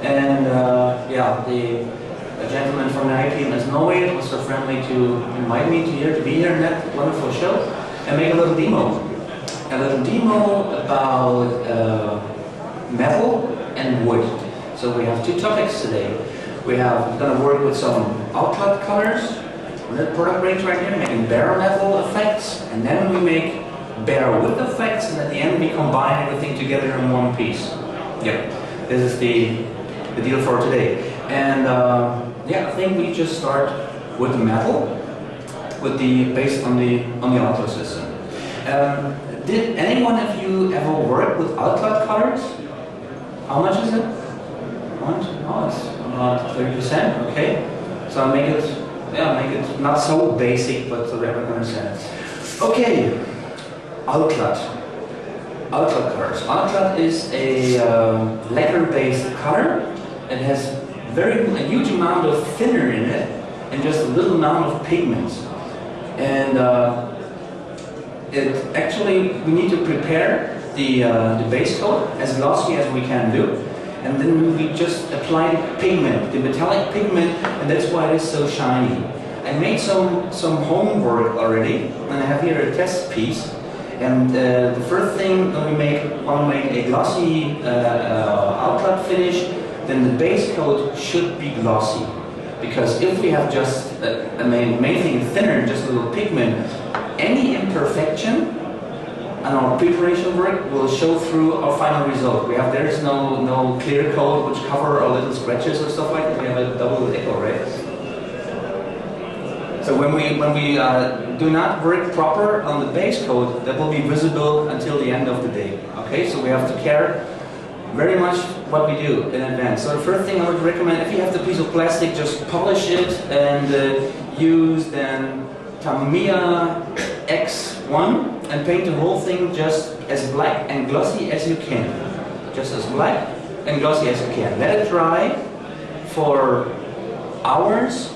And yeah, the gentleman from the IP in Norway was so friendly to invite me to be here in that wonderful show and make a little demo. A little demo about metal and wood. So we have two topics today. We're going to work with some outlet colors on that product range right here, making bare metal effects, and then we make bare wood effects, and at the end we combine everything together in one piece. Yep, this is the deal for today. And yeah, I think we just start with the metal, based on the outlet system. Did any one of you ever work with outlet colors? How much is it? Oh, it's about 30%. Okay, so I'll make it not so basic, but so that everyone understands. Okay, outlet colors. Outlet is a lacquer-based color. It has a huge amount of thinner in it and just a little amount of pigments. And we need to prepare the base coat as glossy as we can do, and then we just apply pigment, the metallic pigment, and that's why it is so shiny. I made some homework already, and I have here a test piece. And the first thing when we want to make a glossy outlet finish, then the base coat should be glossy. Because if we have just main thing thinner, just a little pigment, any imperfection and our preparation work will show through our final result. There is no clear coat which cover our little scratches or stuff like that. We have a double echo, right? So when we do not work proper on the base coat, that will be visible until the end of the day. Okay, so we have to care very much what we do in advance. So the first thing I would recommend, if you have the piece of plastic, just polish it and use then Tamiya X1 and paint the whole thing just as black and glossy as you can. Just as black and glossy as you can. Let it dry for hours.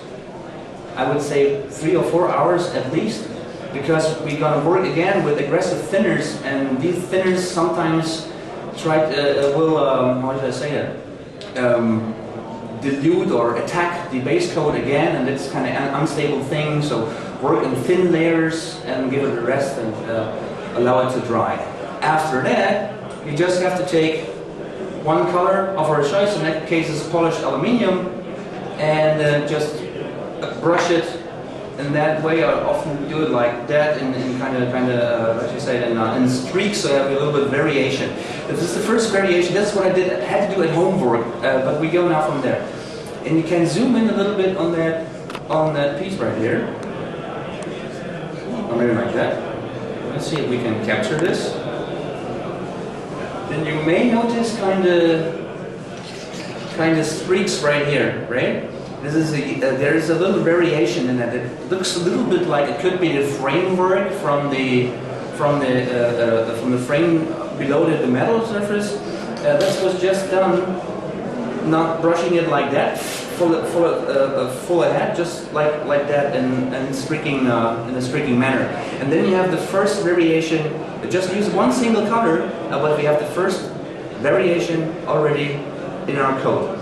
I would say 3 or 4 hours at least, because we're going to work again with aggressive thinners, and these thinners sometimes dilute or attack the base coat again, and it's kind of an unstable thing. So work in thin layers and give it a rest and allow it to dry. After that, you just have to take one color of our choice. In that case, it's polished aluminium, and just brush it in that way. I often do it like that, in in streaks, so I have a little bit of variation. This is the first variation. That's what I had to do at homework, but we go now from there. And you can zoom in a little bit on that piece right here, or maybe like that. Let's see if we can capture this. Then you may notice kind of streaks right here, right? There is a little variation in that. It looks a little bit like it could be the framework from the frame below the metal surface. This was just done, not brushing it like that, full ahead, just like that, and streaking in a streaking manner. And then you have the first variation. Just use one single color, but we have the first variation already in our coat.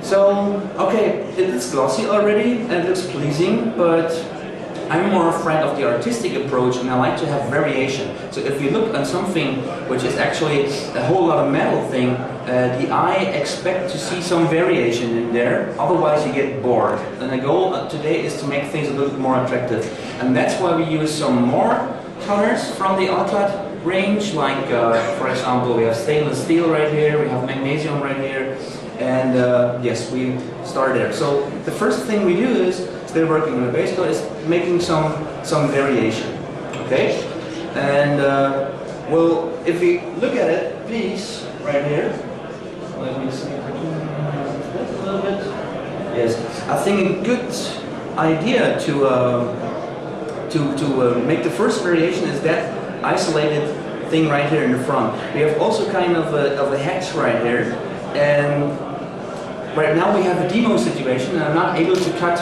So, okay, it is glossy already and it looks pleasing, but I'm more a friend of the artistic approach, and I like to have variation. So if you look at something which is actually a whole lot of metal thing, the eye expects to see some variation in there, otherwise you get bored. And the goal today is to make things a little bit more attractive. And that's why we use some more colors from the outlet range, like for example, we have stainless steel right here, we have magnesium right here. And yes, we start there. So the first thing we do is, still working on the base coat, is making some variation. Okay? And well, if we look at it, please, right here. Let me see if I can move this a little bit. Yes, I think a good idea to make the first variation is that isolated thing right here in the front. We have also kind of a hatch right here, and right now we have a demo situation, and I'm not able to cut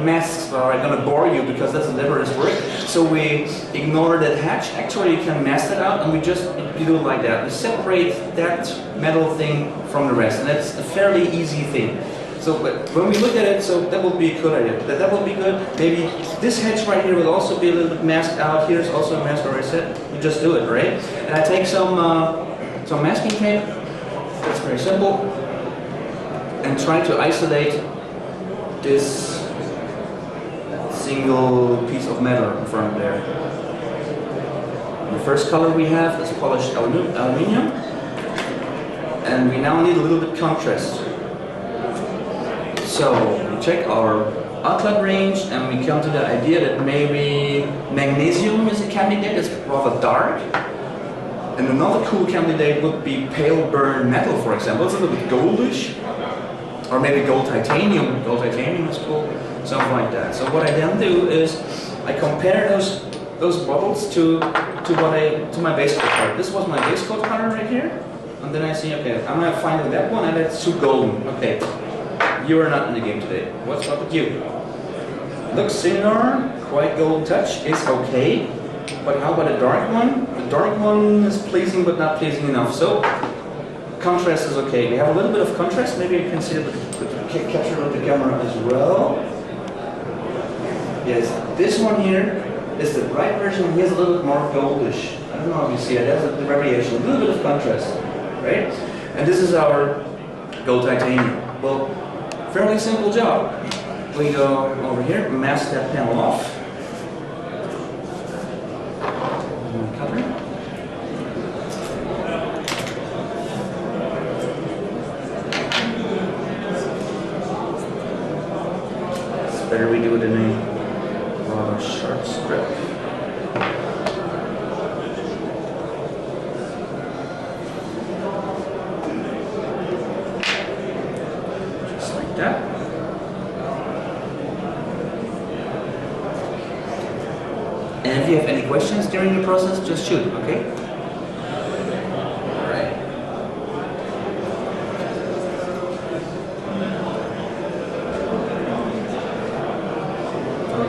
masks are going to bore you because that's laborious work. So we ignore that hatch. Actually, you can mask that out, and we just do it like that. We separate that metal thing from the rest, and that's a fairly easy thing. So, but when we look at it, so that would be a good idea. That would be good. Maybe this hatch right here will also be a little bit masked out. Here's also a mask, where I said you just do it, right? And I take some masking tape. That's very simple, and try to isolate this single piece of metal in front there. The first color we have is polished aluminium, and we now need a little bit contrast. So we check our outlet range, and we come to the idea that maybe magnesium is a candidate. It's rather dark, and another cool candidate would be pale burn metal, for example. It's a little bit goldish. Or maybe gold titanium. Gold titanium is cool, something like that. So what I then do is I compare those bottles to my base coat color. This was my base coat color right here, and then I see, okay, I'm gonna find that one, and that's too golden. Okay, you are not in the game today. What's up with you? Looks similar, quite golden touch. It's okay, but how about a dark one? The dark one is pleasing, but not pleasing enough. So contrast is okay. We have a little bit of contrast. Maybe you can see it capture with the camera as well. Yes, this one here is the bright version. Here's a little bit more goldish. I don't know if you see it. That's the variation. A little bit of contrast, right? And this is our gold titanium. Well, fairly simple job. We go over here, mask that panel off. Cover. Better we do it in a rather sharp strip. Just like that. And if you have any questions during the process, just shoot, okay?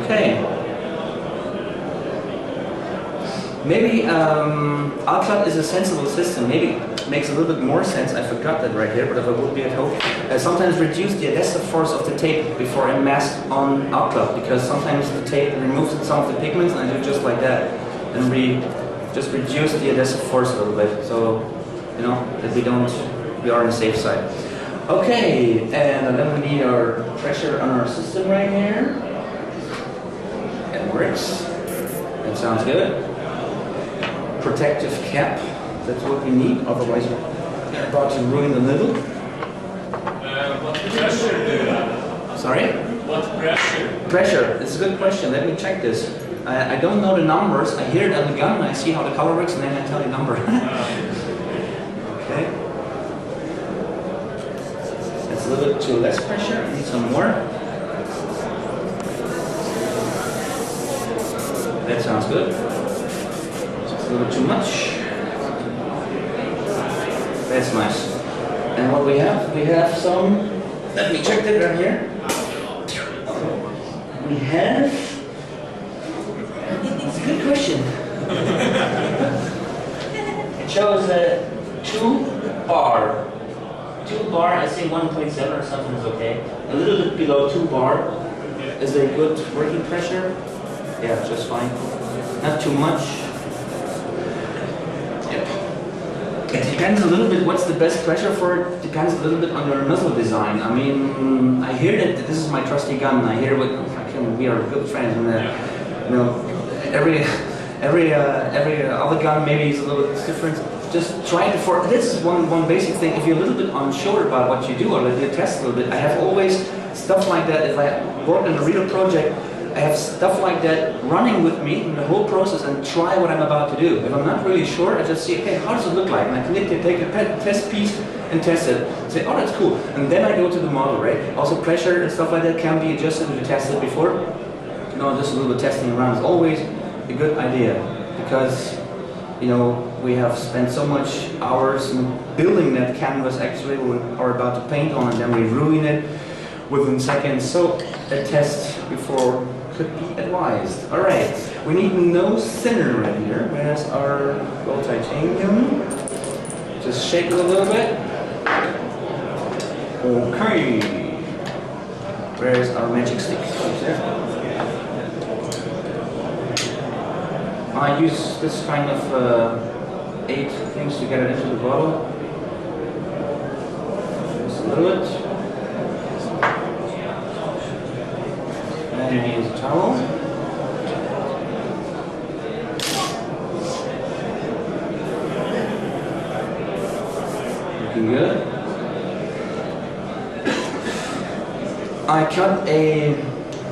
Okay. Maybe outlet is a sensible system. Maybe it makes a little bit more sense. I forgot that right here, but if I would be at home, sometimes reduce the adhesive force of the tape before I mask on outlet, because sometimes the tape removes some of the pigments, and I do just like that, and we just reduce the adhesive force a little bit, so you know that we are on the safe side. Okay, and then we need our pressure on our system right here. It works. That sounds good. Protective cap. That's what we need. Otherwise, we're about to ruin the needle. What pressure do you have? Sorry? What pressure? Pressure. It's a good question. Let me check this. I don't know the numbers. I hear it on the gun and I see how the color works, and then I tell you the number. Okay. That's a little bit too less pressure. I need some more. That sounds good. Just a little bit too much. That's nice. And what we have some, let me check that right here. We have, it's a good question. It shows a 2 bar. 2 bar, I say 1.7 or something is okay. A little bit below 2 bar is a good working pressure. Yeah, just fine. Not too much. It depends a little bit what's the best pressure for it. Depends a little bit on your muzzle design. I mean, I hear that this is my trusty gun. I hear we are good friends, and you know, every other gun maybe is a little bit different. Just try it for. This is one basic thing. If you're a little bit unsure about what you do, or let you test a little bit. I have always stuff like that. If I work on a real project, I have stuff like that running with me in the whole process and try what I'm about to do. If I'm not really sure, I just see, okay, how does it look like? And I can take a test piece and test it. Say, oh, that's cool. And then I go to the model, right? Also pressure and stuff like that can be adjusted if you tested before. No, just a little bit testing around is always a good idea, because you know, we have spent so much hours in building that canvas actually we are about to paint on, and then we ruin it within seconds. So a test before could be advised. All right, we need no thinner right here. Where's our gold titanium? Just shake it a little bit. Okay. Where's our magic stick? I use this kind of 8 things to get it into the bottle. Just a little bit. And I use a towel. Looking good. I cut a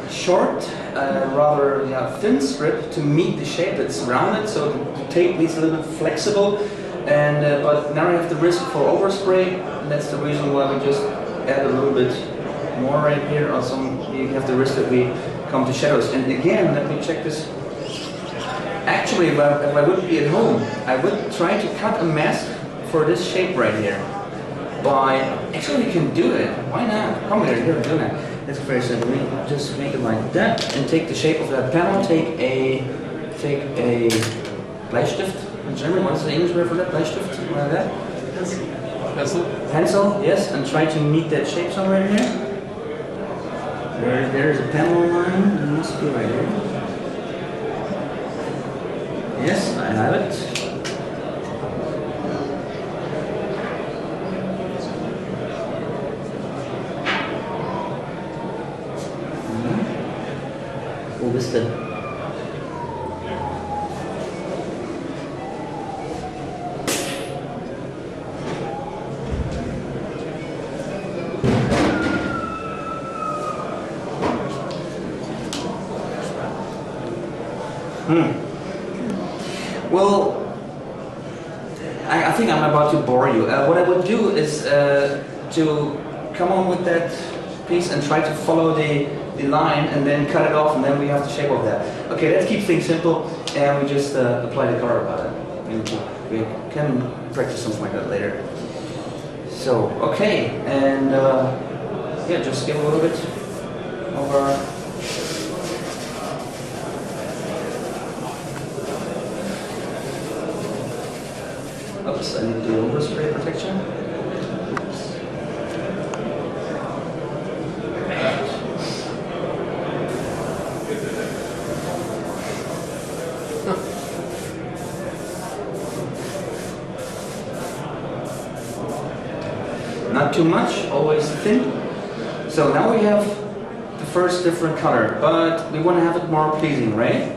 short, rather thin strip to meet the shape that's rounded, so the tape needs a little bit flexible. And but now I have the risk for overspray, and that's the reason why we just add a little bit more right here. Also, you have the risk that we come to shadows. And again, let me check this. Actually, if I would be at home, I would try to cut a mask for this shape right here. Actually, you can do it. Why not? Come here, you're doing it. It's very simple. We just make it like that and take the shape of that panel. Take a Bleistift. In German, what is the English word for that? Bleistift, something like that. Pencil. Pencil, yes, and try to meet that shape somewhere in here. There's a panel line. It must be right here. Yes, I have it. Wo bist du? Well, I think I'm about to bore you. What I would do is to come on with that piece and try to follow the line and then cut it off, and then we have the shape of that. Okay, let's keep things simple and we just apply the color about it. We can practice something like that later. So, okay, and yeah, just give a little bit of our oops, I need to do overspray protection. Not too much, always thin. So now we have the first different color, but we want to have it more pleasing, right?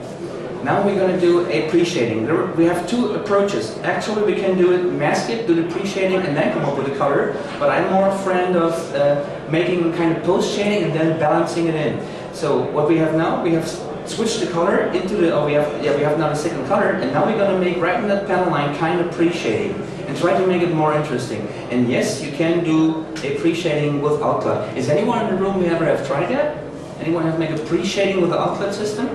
Now we're going to do a pre-shading. We have 2 approaches. Actually, we can do it, mask it, do the pre-shading, and then come up with the color. But I'm more a friend of making kind of post-shading and then balancing it in. So what we have now, we have switched the color into the. We have now the second color, and now we're going to make right in that panel line kind of pre-shading and try to make it more interesting. And yes, you can do a pre-shading with outlet. Is anyone in the room who ever have tried that? Anyone have made a pre-shading with the outlet system?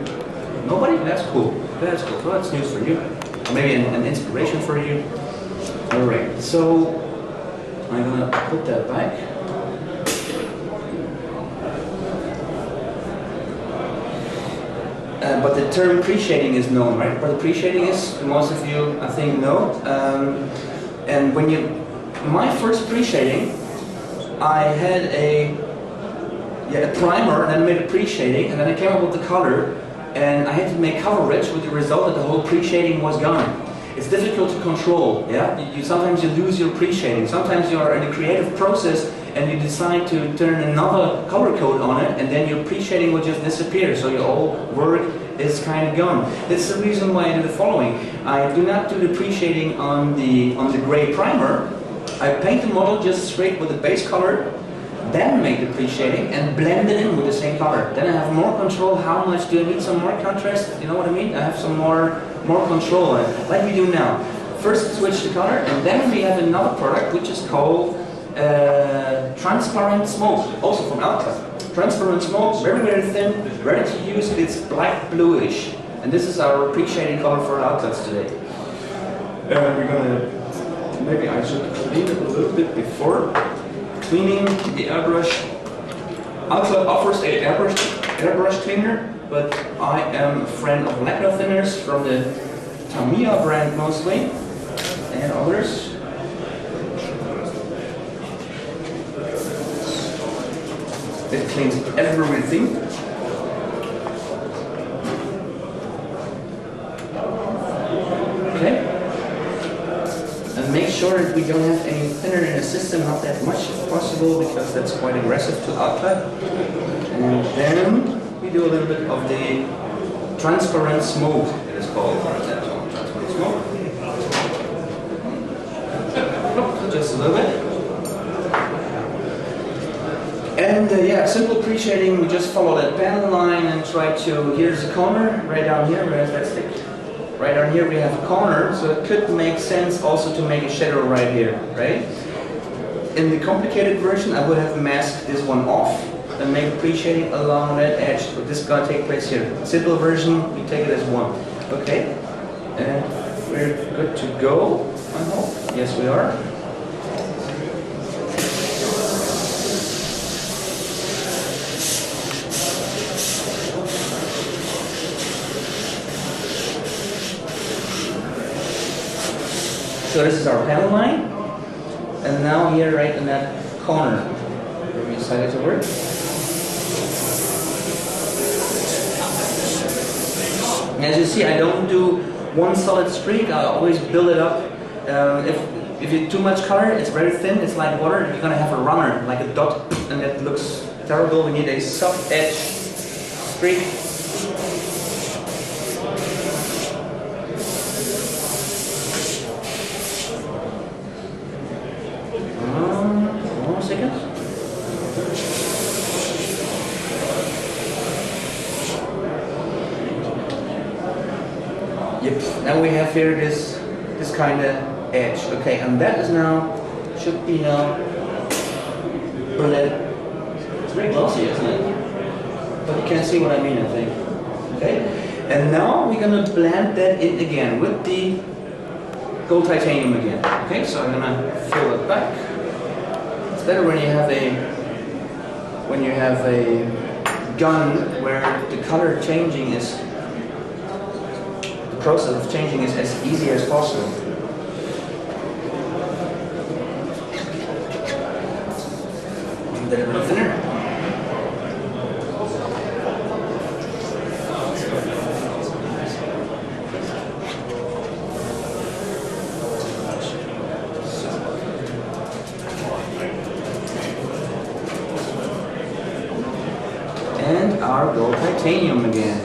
Nobody? That's cool. That's cool. So that's news for you. Or maybe an inspiration for you. Alright, so I'm gonna put that back. But the term pre-shading is known, right? What the pre-shading is, most of you I think know. And when my first pre-shading, I had a primer, and then I made a pre-shading, and then I came up with the color. And I had to make coverage with the result that the whole pre-shading was gone. It's difficult to control, yeah? Sometimes you lose your pre-shading. Sometimes you are in a creative process and you decide to turn another color code on it, and then your pre-shading will just disappear, so your whole work is kind of gone. That's the reason why I do the following. I do not do the pre-shading on the gray primer. I paint the model just straight with the base color, then make the pre-shading and blend it in with the same color. Then I have more control. How much do I need some more contrast? You know what I mean? I have some more control like we do now. First switch the color, and then we have another product which is called transparent smoke, also from Alta. Transparent smoke, very, very thin, ready to use. It's black bluish. And this is our pre-shading color for outlets today. We're gonna, maybe I should clean it a little bit before cleaning the airbrush. Alclad offers a airbrush cleaner, but I am a friend of lacquer thinners from the Tamiya brand mostly, and others. It cleans everything. Okay. And make sure that we don't have any thinner in the system, not that much if possible, because that's quite aggressive to Alclad. And then we do a little bit of the transparent smoke, it is called. Transparent smoke. Just a little bit. And yeah, simple pre-shading, we just follow that panel line and try to, here's a corner, right down here, where's that stick? Right down here we have a corner, so it could make sense also to make a shadow right here, right? In the complicated version, I would have masked this one off and make a pre-shading along that edge, but this is going to take place here. Simple version, we take it as one. Okay, and we're good to go, I hope. Yes, we are. So this is our panel line, and now here right in that corner, where we decided to work. As you see, I don't do one solid streak, I always build it up. If you do too much color, it's very thin, it's like water, you're gonna have a runner, like a dot, and that looks terrible. We need a soft edge streak. Yep, now we have here this kind of edge. Okay, and that is now, should be now blended. It's very glossy, isn't it? But you can see what I mean, I think. Okay, and now we're gonna blend that in again with the gold titanium again. Okay, so I'm gonna fill it back. It's better when you have a gun where the color changing is, the process of changing is as easy as possible. A little bit thinner. And our gold titanium again.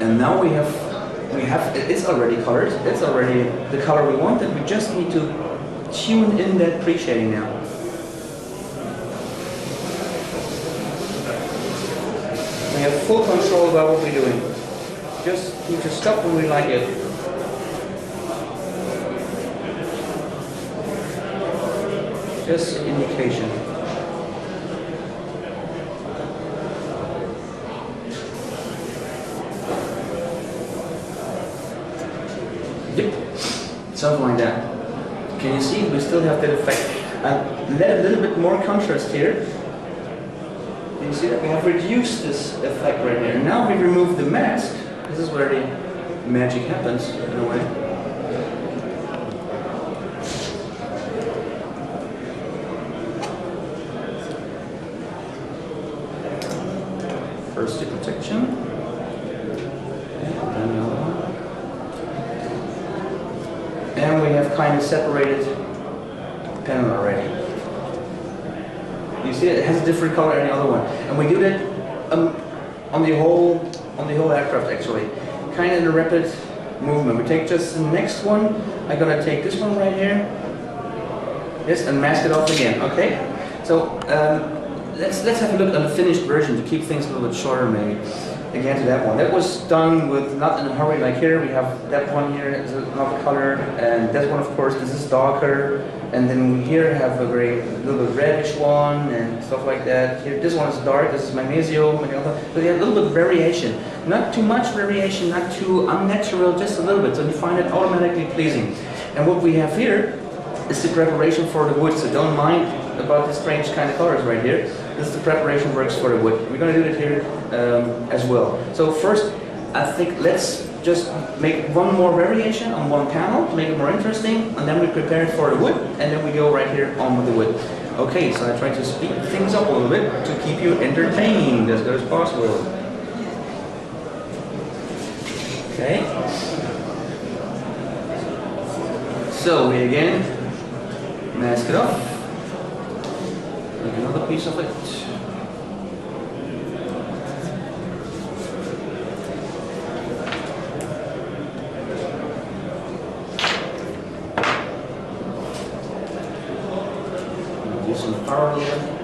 And now we have, it's already colored, it's already the color we wanted, we just need to tune in that pre-shading now. We have full control about what we're doing. Just need to stop when we like it. Just indication. Yep, something like that. Can you see? We still have that effect. And let a little bit more contrast here. Can you see that? We have reduced this effect right here. Now we remove the mask. This is where the magic happens, in a way. First the protection. And another one. And we have kind of separated the panel already. You see it has a different color than the other one. And we do that on the whole aircraft actually. Kind of in a rapid movement. We take just the next one. I'm gonna take this one right here. Yes, and mask it off again, okay? So let's have a look at the finished version to keep things a little bit shorter maybe. again to that one. That was done with not in a hurry like here. We have that one here is another color, and that one of course this is darker. And then we here have a very little bit reddish one and stuff like that. Here this one is dark. This is magnesium, but you have a little bit of variation. Not too much variation, not too unnatural, just a little bit. So you find it automatically pleasing. And what we have here is the preparation for the wood. So don't mind about the strange kind of colors right here. This is the preparation works for the wood. We're going to do it here as well. So first, I think let's just make one more variation on one panel to make it more interesting, and then we prepare it for the wood, and then we go right here on with the wood. Okay, so I try to speed things up a little bit to keep you entertained as good as possible. Okay. So we again mask it off. Make another piece of it. Do some parallel.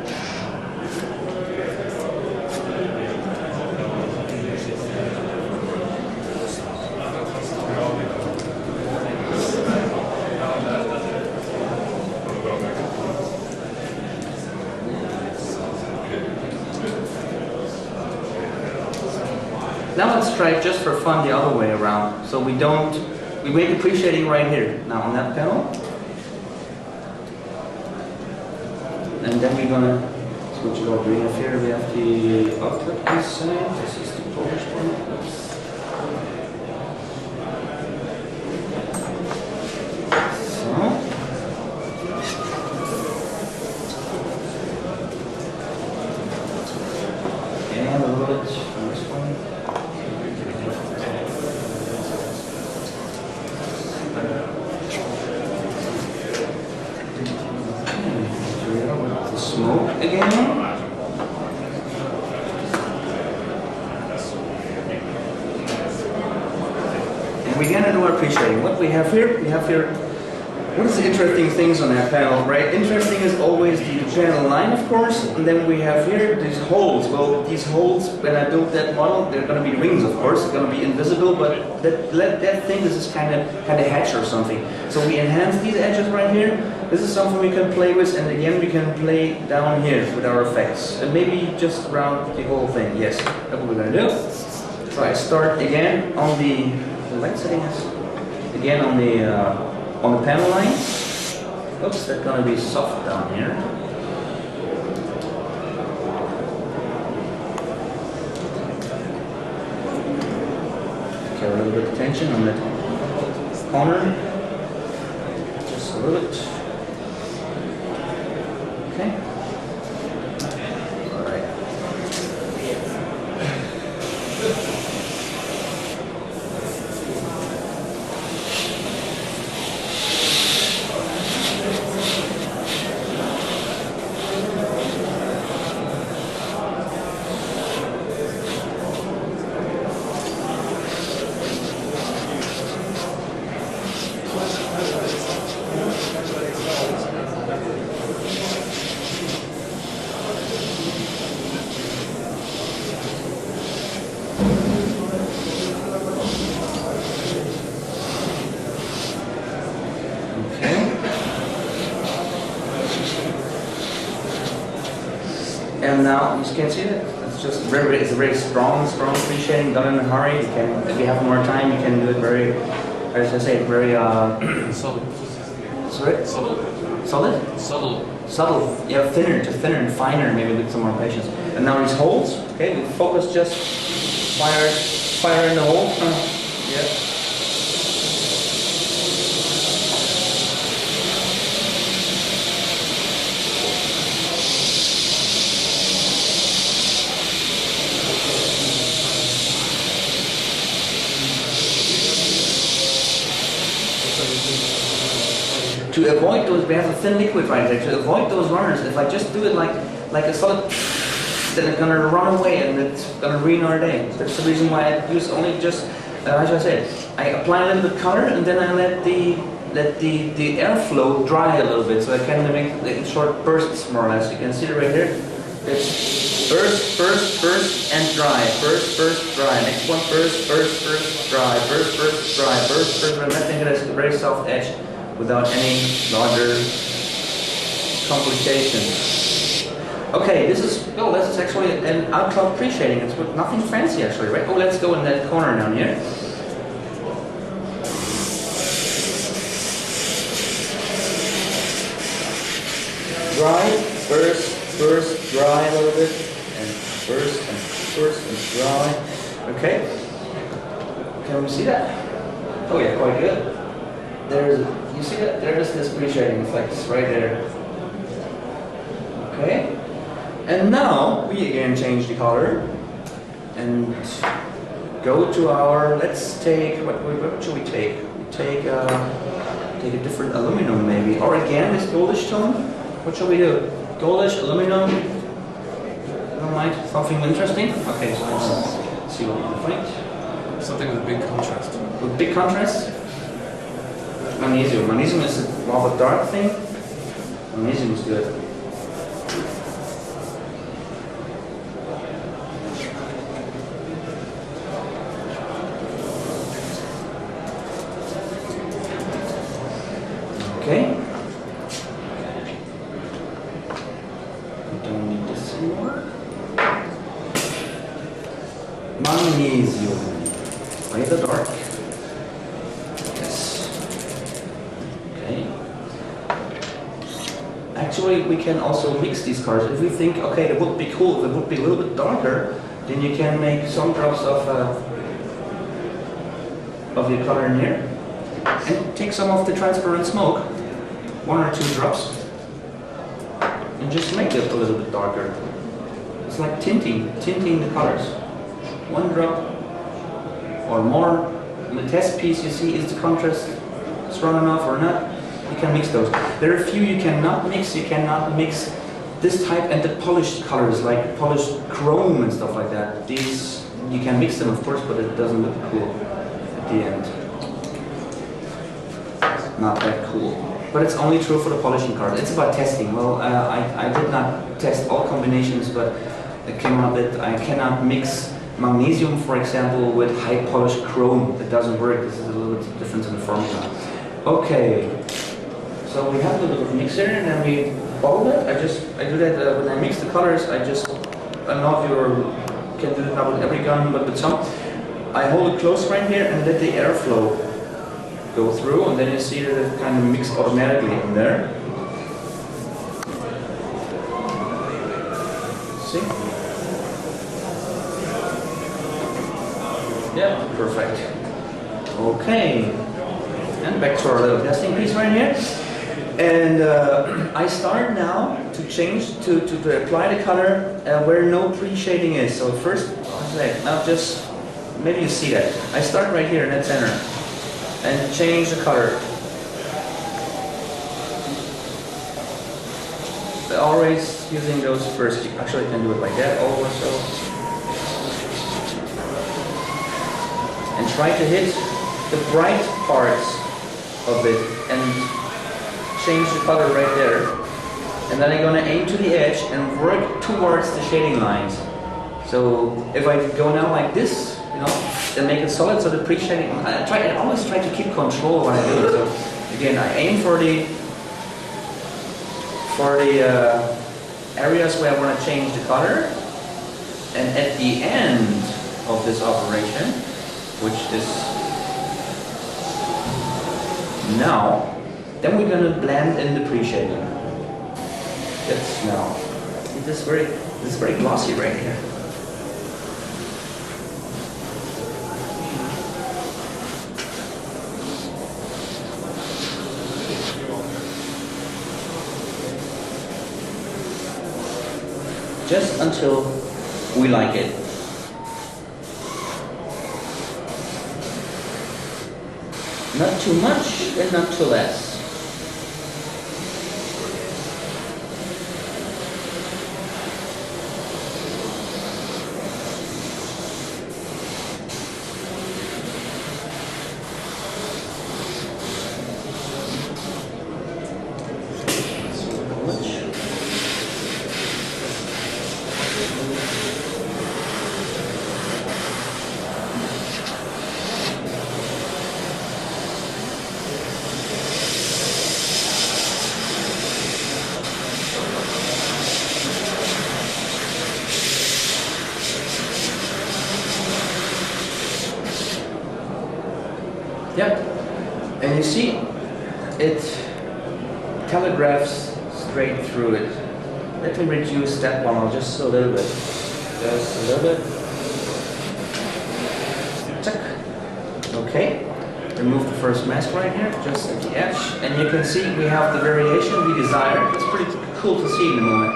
Now let's try it just for fun the other way around. So we make appreciating right here. Now on that panel. And then we're gonna switch it over. We have here, we have the outlet inside. This is the Polish one. So. And a little bit on this one. Smoke again. And we're gonna do our appreciating. What we have here, what is the interesting things on that panel, right? Interesting is always the channel line, of course, and then we have here these holes. Well, these holes, when I built that model, they're gonna be rings, of course. They're gonna be invisible, but that thing, this is kind of hatch or something. So we enhance these edges right here. This is something we can play with, and again we can play down here with our effects, and maybe just around the whole thing. Yes, that's what we're gonna do. So I start again on the light settings, again on the panel line. Oops, that's gonna be soft down here. Okay, a little bit of tension on that corner, just a little bit. Okay. All right. And now you can see it. It's just it's a very strong appreciating, done in a hurry. You can, if you have more time, you can do it very, as I say, very Subtle. sorry? Subtle. Solid? Subtle. Yeah, thinner and finer, maybe with some more patience. And now these holes. Okay, we focus just fire in the hole. Yeah. To avoid those, we have a thin liquid right there. To avoid those runners, if I just do it like a solid, then it's gonna run away and it's gonna ruin our day. That's the reason why I use only just, as I said, I apply a little bit color and then I let the airflow dry a little bit, so I can make the short bursts more or less. You can see it right here. It's First, and dry. First, dry. Next one, first, dry. First, dry. First, and that thing has a very soft edge without any larger complications. Okay, this is actually an outcloud pre-shading. It's with nothing fancy actually, right? Oh, let's go in that corner down here. Dry, first, dry a little bit, and first and dry. Okay. Can we see that? Oh yeah, quite good. You see that? There's this pre-shading effects right there. Okay. And now we again change the color and go to our. Let's take what should we take? We take a different aluminum maybe, or again this goldish tone. What shall we do? Goldish, aluminum. Don't mind. Something interesting. Okay, so let's see what we can find. Something with a big contrast. With big contrast. Magnesium. Magnesium is more of a dark thing. Magnesium is good. Okay. We don't need this anymore. Magnesium. By the dark. Yes. Okay. Actually, we can also mix these colors. If we think, okay, it would be cool if it would be a little bit darker, then you can make some drops of your color in here. And take some of the transparent smoke, 1 or 2 drops, and just make it a little bit darker. It's like tinting the colors. 1 drop or more. In the test piece you see is the contrast strong enough or not. You can mix those. There are a few you cannot mix. You cannot mix this type and the polished colors like polished chrome and stuff like that. These, you can mix them of course, but it doesn't look cool at the end. Not that cool. But it's only true for the polishing card. It's about testing. Well, I did not test all combinations, but it came out that I cannot mix magnesium, for example, with high polished chrome. It doesn't work. This is a little bit different in the formula. Okay. So we have a little bit of mixer, and then we bubble it. I do that when I mix the colors. I don't know if you can do it not with every gun, but with some. I hold it close right here and let the airflow go through, and then you see that it kind of mixes automatically in there. See? Yeah, perfect. Okay, and back to our little testing piece right here. And I start now to change to apply the color where no pre-shading is. So first, now just maybe you see that. I start right here in that center. And change the color. Always using those first. You actually can do it like that also. And try to hit the bright parts of it and change the color right there. And then I'm going to aim to the edge and work towards the shading lines. So if I go now like this, you know, and make it solid, so the pre-shading, I always try to keep control of what I do. So again, I aim for the areas where I want to change the color, and at the end of this operation, which is now, then we're going to blend in the pre-shading. That's now. This is very glossy right here. Just until we like it. Not too much and not too less. Yep. And you see, it telegraphs straight through it. Let me reduce that one just a little bit. Just a little bit. Check. Okay. Remove the first mask right here, just at the edge. And you can see we have the variation we desire. It's pretty cool to see in a moment.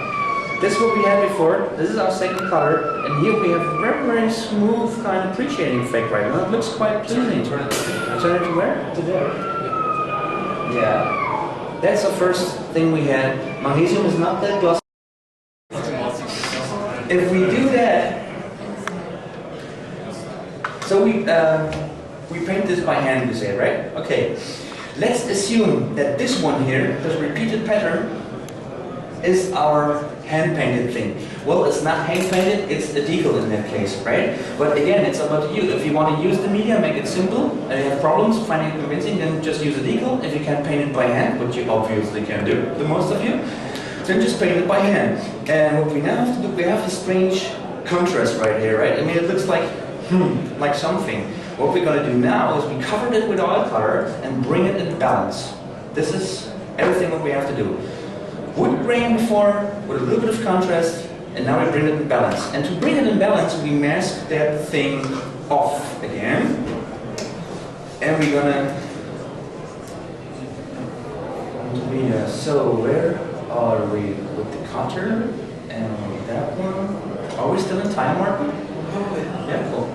This is what we had before. This is our second color. And here we have a very, very smooth kind of appreciating effect right now. It looks quite pleasing. Turn it to where? To there. Yeah. That's the first thing we had. Magnesium is not that glossy. If we do that, so we paint this by hand, we say, right? Okay. Let's assume that this one here, this repeated pattern, is our hand-painted thing. Well, it's not hand-painted, it's a decal in that case, right? But again, it's about you. If you want to use the media, make it simple, and you have problems finding it convincing, then just use a decal. If you can paint it by hand, which you obviously can do, the most of you, then just paint it by hand. And what we now have to do, we have a strange contrast right here, right? I mean, it looks like something. What we're going to do now is we covered it with oil color and bring it in balance. This is everything what we have to do. Wood grain before, with a little bit of contrast, and now we bring it in balance. And to bring it in balance, we mask that thing off again. And we're gonna... So where are we with the cutter? And that one? Are we still in time, Marco? Yeah, cool.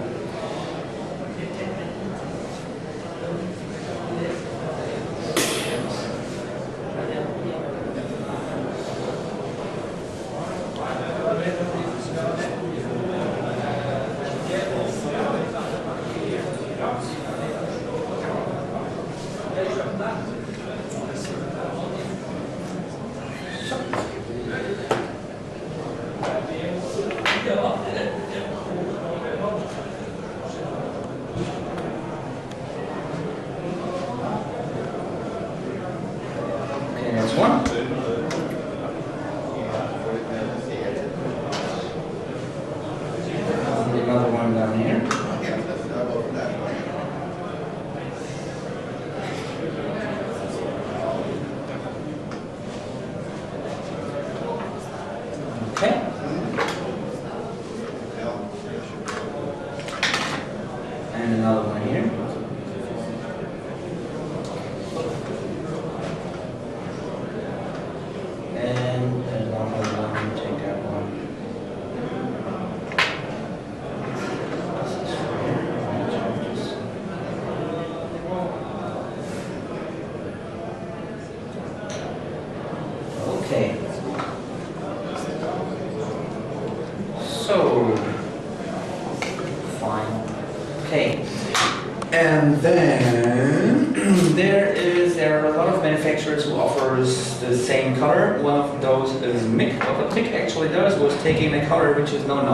And then there are a lot of manufacturers who offers the same color. One of those is MIC. What MIC actually does was taking a color which is known under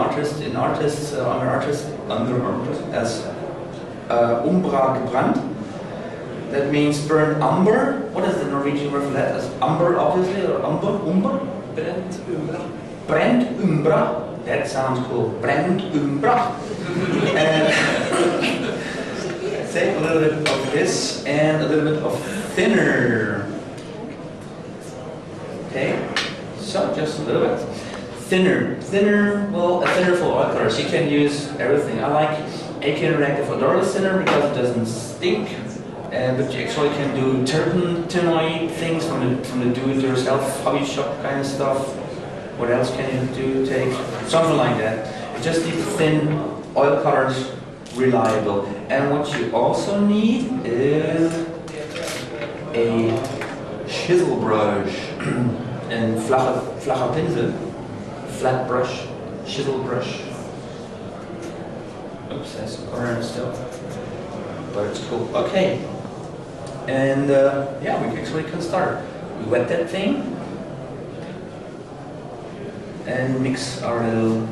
artists as umbra gebrannt. That means burnt umber. What is the Norwegian word for that? As umber, obviously, or umber? Brent umbra. Brent umbra. That sounds cool. Brent umbra. And take a little bit of this and a little bit of thinner. Okay, so just a little bit. Thinner, well, a thinner for oil colors. You can use everything. I like AK Reactive Odorless thinner because it doesn't stink. But you actually can do terpenoid things from the do-it-yourself hobby shop kind of stuff. What else can you do? Take something like that. You just need thin oil colors, reliable. And what you also need is a chisel brush and flache Pinsel, flat brush, chisel brush. Oops, that's a corner still, but it's cool. Okay, and yeah, we actually can start. We wet that thing and mix our little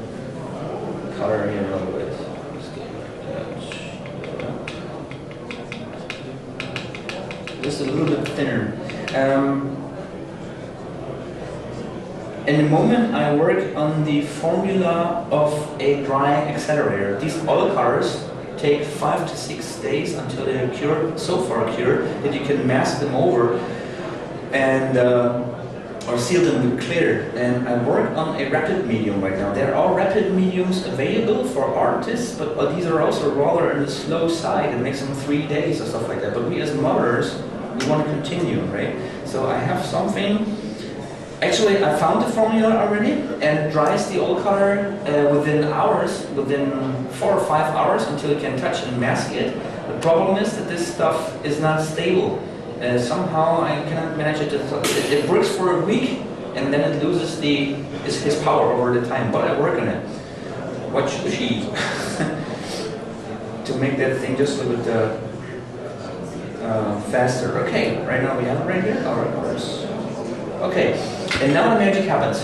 color here a little bit. Just a little bit thinner. In the moment I work on the formula of a drying accelerator. These oil colors take 5 to 6 days until they are cured, so far cured, that you can mask them over and or seal them with clear. And I work on a rapid medium right now. There are rapid mediums available for artists, but these are also rather on the slow side. It makes them 3 days or stuff like that. But we as modelers, we want to continue, right? So I have something. Actually, I found the formula already, and it dries the old color within hours, within 4 or 5 hours, until you can touch and mask it. The problem is that this stuff is not stable. Somehow I cannot manage it. It works for a week, and then it loses his power over the time. But I work on it. Watch the sheet to make that thing just a little bit faster. Okay, right now we have it right here. Our colors. Okay, and now the magic happens.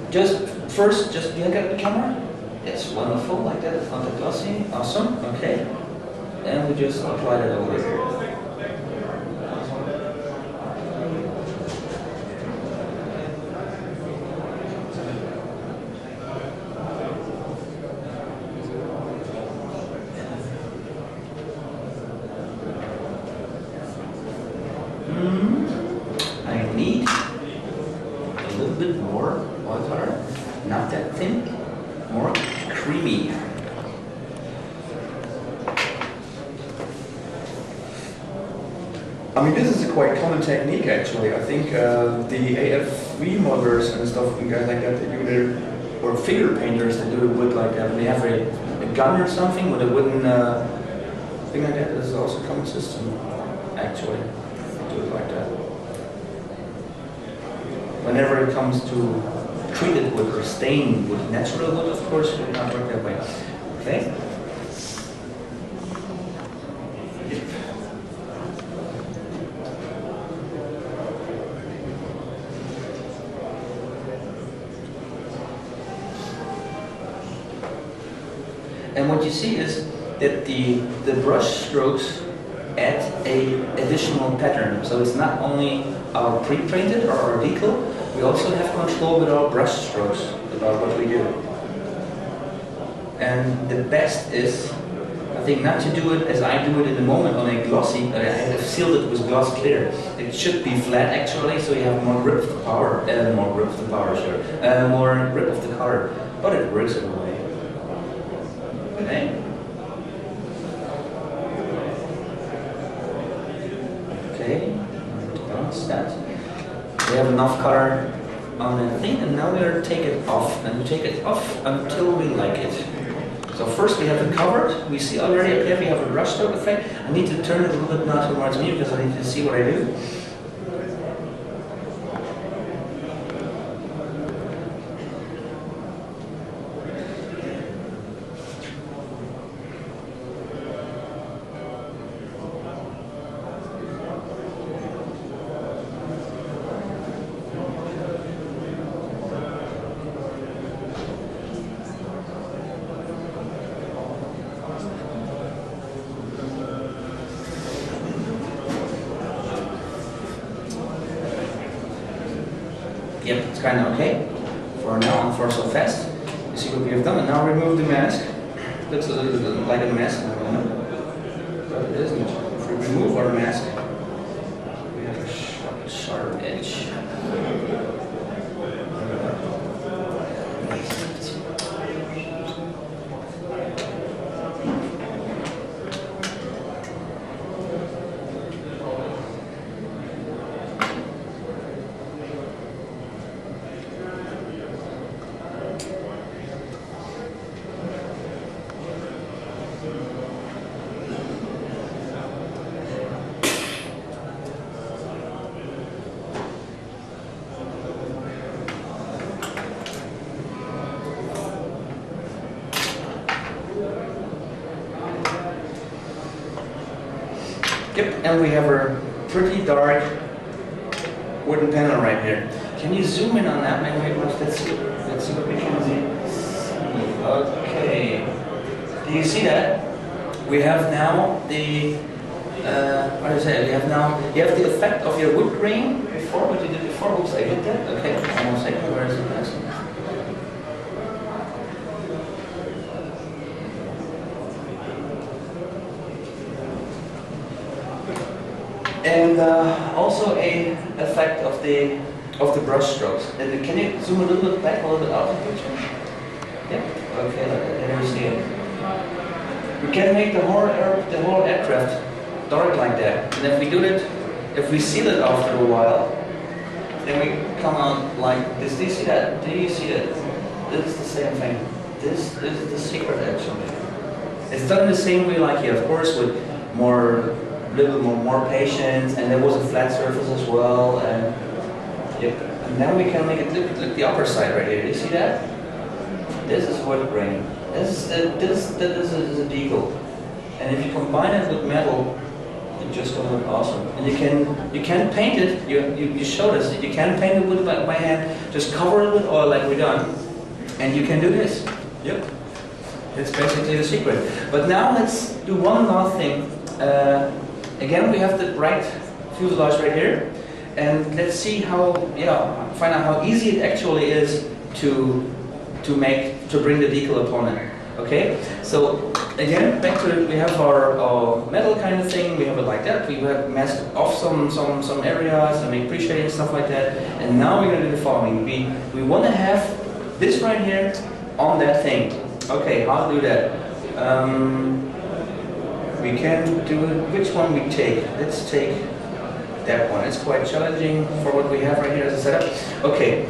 Just you look at the camera. It's wonderful, like that. It's not that glossy. Awesome. Okay. And we just apply it over here. I need a little bit more water, not that thin, more creamy. I mean, this is a quite common technique actually. I think the AFV modelers and stuff and guys like that, they do their, or figure painters, they do it with like that. They have a gun or something with a wooden thing like that. This is also a common system actually. Do it like that. Whenever it comes to treated wood or stained wood, natural wood, of course, it will not work that way. Okay. And what you see is that the brush strokes add a additional pattern. So it's not only our pre-painted or our decal, we also have control with our brush strokes about what we do. And the best is, I think, not to do it as I do it in the moment on a glossy. I have sealed it with gloss clear. It should be flat actually, so you have more grip of the power, more grip of the power, more grip of the color. But it works in a way. Okay. Okay, balance that. We have enough color on the thing, and now we're going to take it off, and we take it off until we like it. So first we have it covered. We see already up here we have a brush stroke effect. I need to turn it a little bit now towards me because I need to see what I do. Yep, it's kind of okay for now and for so fast. You see what we have done, and now remove the mask. Looks a little bit like a mask at the moment, but it isn't. If we remove our mask, we have a sharp edge. Yep, and we have a pretty dark wooden panel right here. Can you zoom in on that? Maybe let's see what we can see. Okay. Do you see that? We have now the what do you say? You have the effect of your wood grain before what you did before. Oops, I did that. Okay, one more second. Where is it? And also a effect of the brush strokes. And can you zoom a little bit back, a little bit out of the picture? Yeah. Okay. There you see it. We can make the whole aircraft dark like that. And if we do it, if we seal it after a while, then we come out like this. Do you see that? Do you see that? This is the same thing. This is the secret actually. It's done the same way like here, of course, with little more patience, and there was a flat surface as well, and yep. And then we can make it look the upper side right here. Do you see that? This is wood grain. This is a decal, and if you combine it with metal, it just gonna look awesome. And you can paint it. You showed us that you can paint it with by hand. Just cover it with oil like we done, and you can do this. Yep. It's basically the secret. But now let's do one last thing. Again, we have the right fuselage right here, and let's see find out how easy it actually is to bring the decal upon it. Okay, so again, back to we have our metal kind of thing. We have it like that. We have masked off some areas and make pre-shading stuff like that. And now we're gonna do the following. We want to have this right here on that thing. Okay, how to do that? We can do it. Which one we take? Let's take that one. It's quite challenging for what we have right here as a setup. Okay.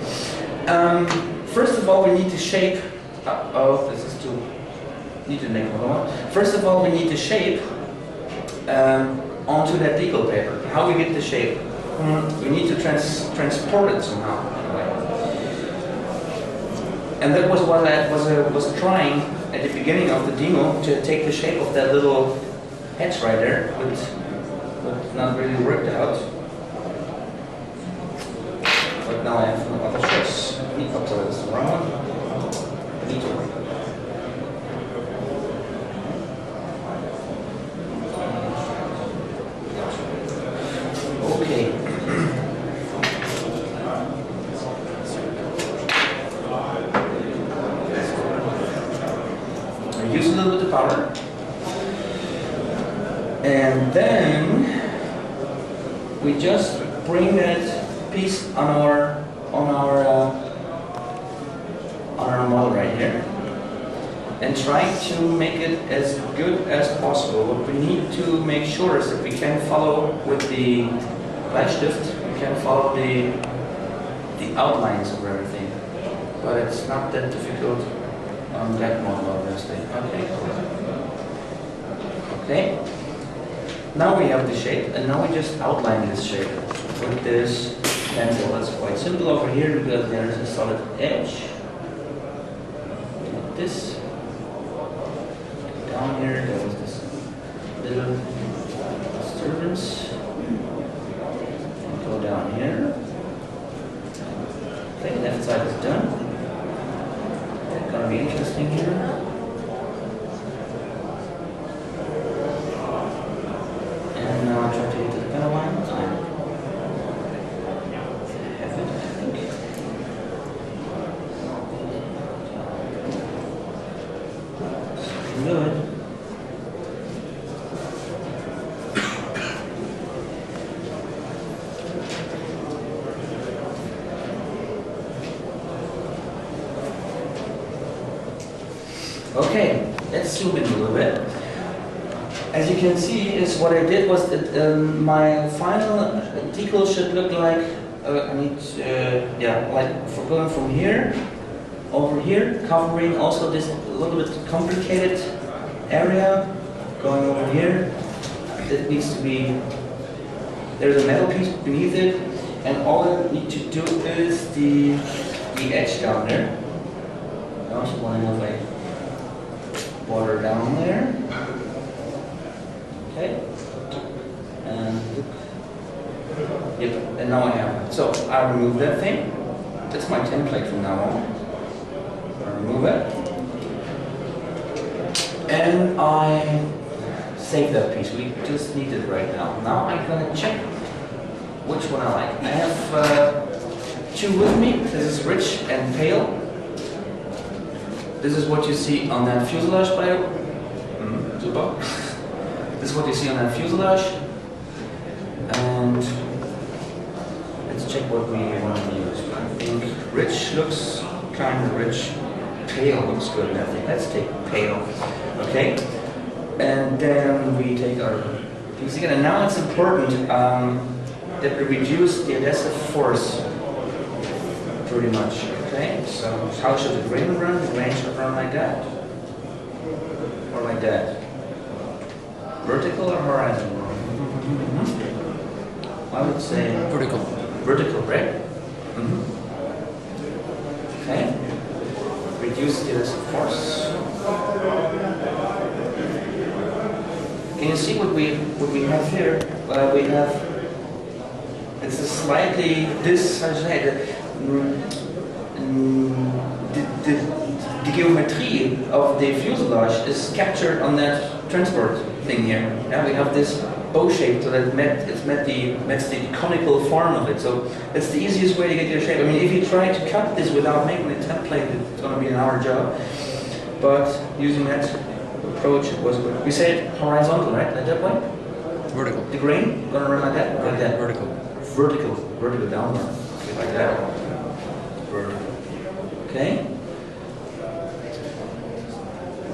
First of all, we need to shape. This is too. Need to make another one. First of all, we need to shape onto that decal paper. How we get the shape? We need to transport it somehow. And that was what I was trying at the beginning of the demo, to take the shape of that little hatch right there, but not really worked out. But now I have no other choice. I need to tell this wrong one. I need to work. Okay. Use a little bit of powder, and then we just bring that piece on our model right here, and try to make it as good as possible. What we need to make sure is that we can follow with the Bleistift, we can follow the outlines of everything, but it's not that difficult on that model, obviously. Okay, cool. Okay. Now we have the shape, and now we just outline this shape with this pencil. It's quite simple over here because there is a solid edge. Like this. Down here, there was this little disturbance. And go down here. Okay, left side is done. Gonna be interesting here. And now I'll try to get to the better one. I have it, I think. Good. Okay, let's zoom in a little bit. As you can see, is what I did was that my final decal should look like like for going from here over here, covering also this little bit complicated area, going over here. That needs to be. There's a metal piece beneath it, and all I need to do is the edge down there. I also want to have like border down there. Okay. And yep. And now I have it. So I remove that thing. That's my template from now on. I remove it. And I save that piece. We just need it right now. Now I'm gonna check which one I like. I have two with me. This is rich and pale. This is what you see on that fuselage bio. Super. This is what you see on that fuselage. And let's check what we want to use. I think rich looks kind of rich. Pale looks good. I think let's take pale. Okay. And then we take our piece again. And now it's important that we reduce the adhesive force pretty much. Okay. So how should the grain run? The grain should run like that, or like that. Vertical or horizontal? I would say Vertical. vertical, right? Okay. Reduce the adhesive force. Can you see what we have here? We have it's a slightly this how to say the geometry of the fuselage is captured on that transport thing here. Yeah, we have this bow shape, so that matches the conical form of it. So it's the easiest way to get your shape. I mean, if you try to cut this without making a template, it's going to be an hour job. But using that approach, it was good. We said horizontal, right? Like that way? Vertical. The grain going to run like that? Like that? Vertical. Vertical downward. Like that. Vertical. Okay.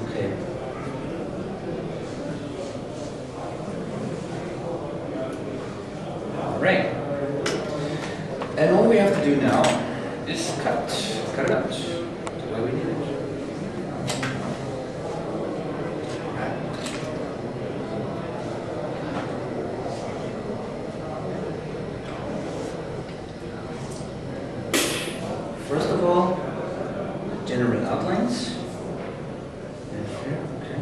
Okay. Right. And all we have to do now is cut it out the way we need it. First of all, general outlines. Okay.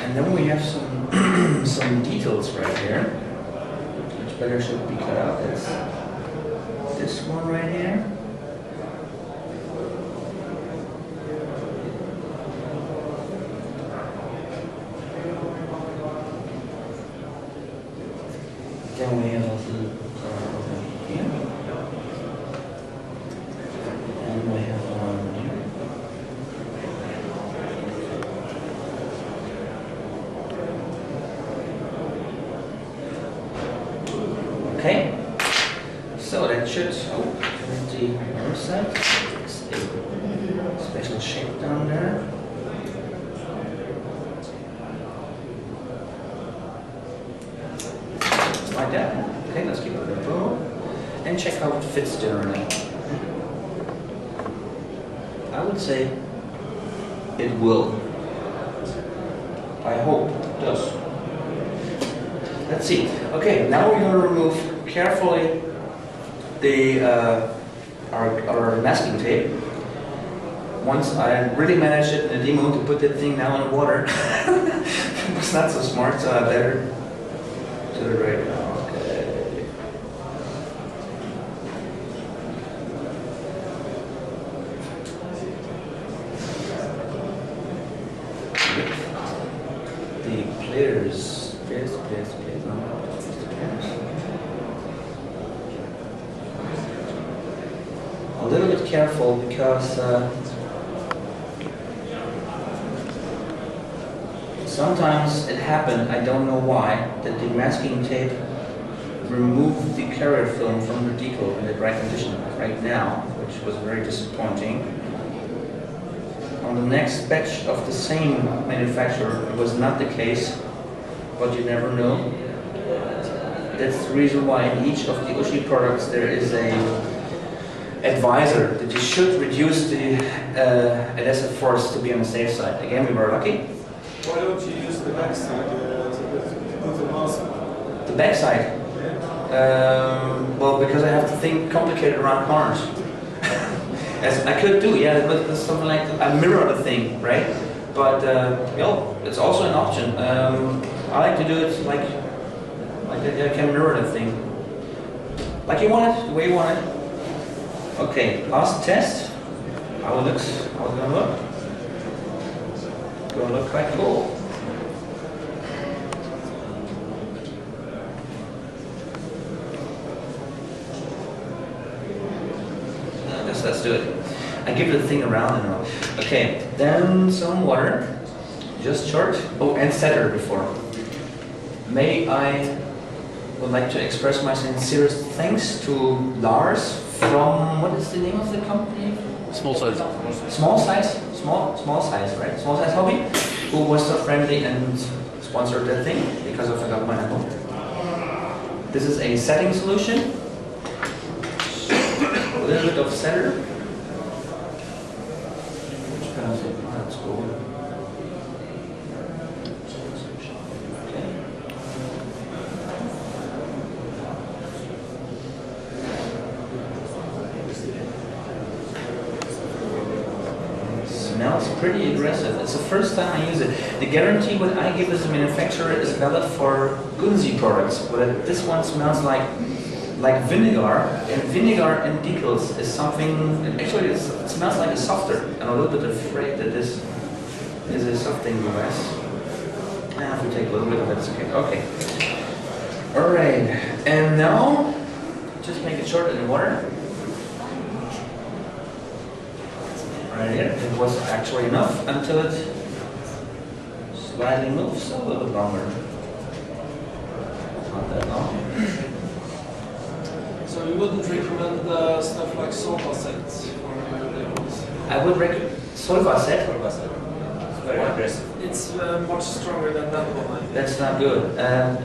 And then we have some details right here, which better should be cut out. That's this one right here. Then we have also over here, and we have one here. Okay, so that should, the other side, it's a special shape down there. Like that. Okay, let's keep it simple. And check how it fits generally. I would say it will. I hope it does. Let's see. Okay, now we're going to remove carefully the our masking tape. Once I really managed it in a demo to put that thing down in the water, it was not so smart, so I better do it right now. Okay. The players. Please. A little bit careful because sometimes it happened, I don't know why, that the masking tape removed the carrier film from the decal in the right condition right now, which was very disappointing. On the next batch of the same manufacturer, it was not the case, but you never know. That's the reason why in each of the Ushi products there is a advisor that you should reduce the adhesive force to be on the safe side. Again, we were lucky. Why don't you use the back side to put the mask on? The back side? Well, because I have to think complicated around corners. As I could do, yeah, but there's something like I mirror the thing, right? But it's also an option. I like to do it like I can mirror the thing, like you want it, the way you want it. Okay, last test. How it looks? How it's gonna look? Gonna look quite cool. Let's do it. I give the thing around and all. Okay, then some water. Just short. Oh, and setter before. May I would like to express my sincerest thanks to Lars from, what is the name of the company? Small size. Small size, small size, right? Small size hobby, who was so friendly and sponsored that thing because I forgot my name. This is a setting solution. A little bit of setter. Which kind of thing? That's cool. Okay. Smells pretty aggressive. It's the first time I use it. The guarantee what I give as a manufacturer is valid for Gunzi products, but this one smells like vinegar, and vinegar and decals is something, actually it smells like a softer. I'm a little bit afraid that this is a softening device. If we take a little bit of it, it's okay. Okay. Alright, and now, just make it short in the water. Right here, it was actually enough until it slightly moves a little bit longer. Not that long. So you wouldn't recommend stuff like sofa sets for your demos? I would recommend Solva set. Sofa set. It's very aggressive. It's much stronger than that one. That's not good.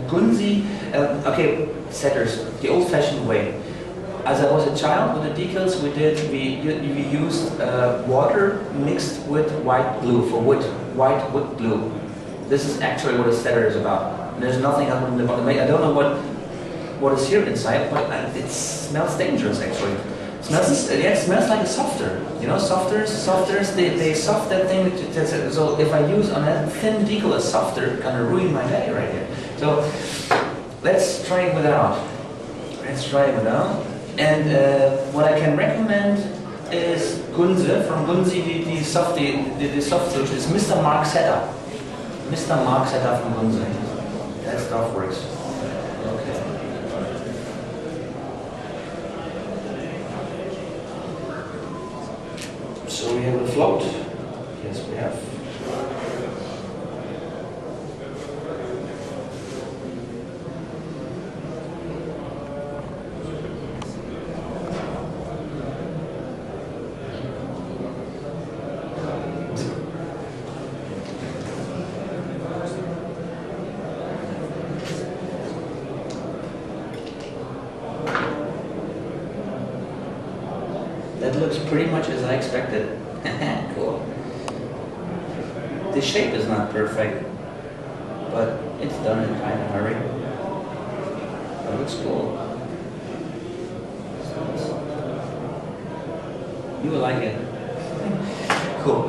Gunzi, okay, setters, the old-fashioned way. As I was a child, with the decals we used water mixed with white glue for wood, white wood glue. This is actually what a setter is about. There's nothing else in the bottom. I don't know what is here inside, but it smells dangerous actually. It smells like a softer. You know, softers, they soft that thing. So if I use on a thin decal a softer, it's gonna ruin my day right here. So let's try it without. And what I can recommend is Gunze, from Gunzi, the soft solution is Mr. Mark Setup. Mr. Mark Setup from Gunze. That stuff works. Okay. So we have a float. Yes, we have. That looks pretty much as I expected. Cool. The shape is not perfect, but it's done in kind of hurry. That looks cool. You will like it. Cool.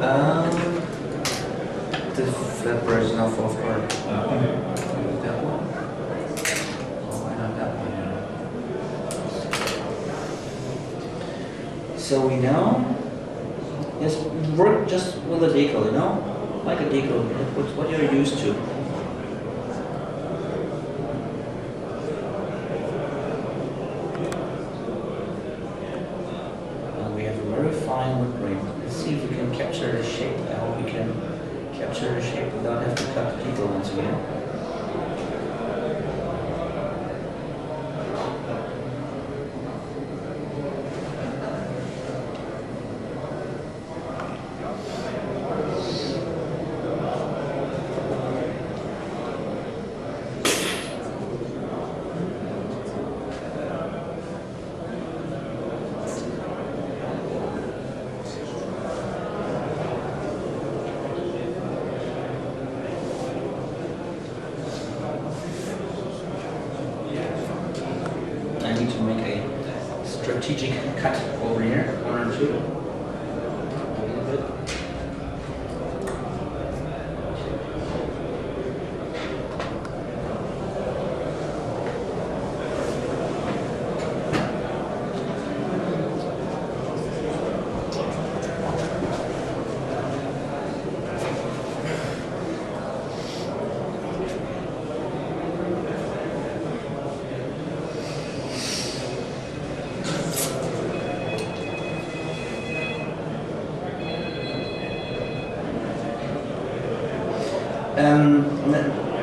The flapper is now full of color. That one? Oh, why not that one? So we now, yes, work just with a decal, you know, like a decal, what you're used to. And we have a very fine wood grain. Let's see if we can capture the shape. I hope we can capture the shape without having to cut the decal once again. I need to make a strategic cut over here, 1 or 2. A little bit.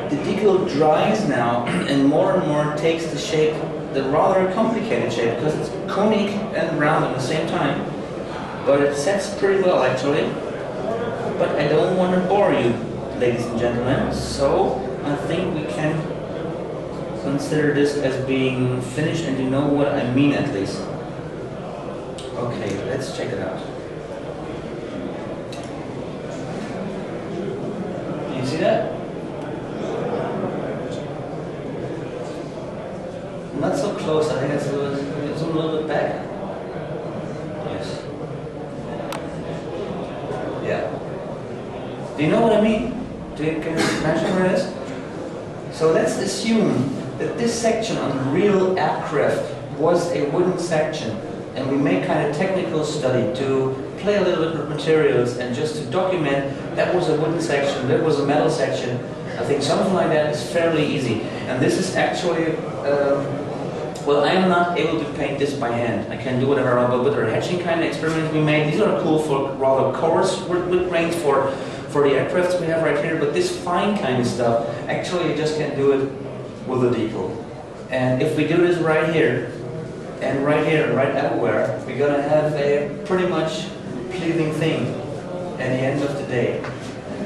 the decal dries now and more takes the shape, the rather complicated shape, because it's conic and round at the same time. But it sets pretty well actually. But I don't want to bore you, ladies and gentlemen, so I think we can consider this as being finished, and you know what I mean at least. Okay, let's check it out. You see that? Not so close, I think it's a little bit back. Yes. Yeah. Do you know what I mean? Can you imagine where it is? So let's assume that this section on the real aircraft was a wooden section, and we make kind of technical study to play a little bit with materials and just to document that was a wooden section, that was a metal section. I think something like that is fairly easy. And this is actually, well, I am not able to paint this by hand. I can do whatever I want, but with our hatching kind of experiments we made, these are cool for rather coarse wood grains for the aircrafts we have right here, but this fine kind of stuff, actually you just can't do it with a decal. And if we do this right here, and right everywhere, we're gonna have a pretty much pleasing thing at the end of the day,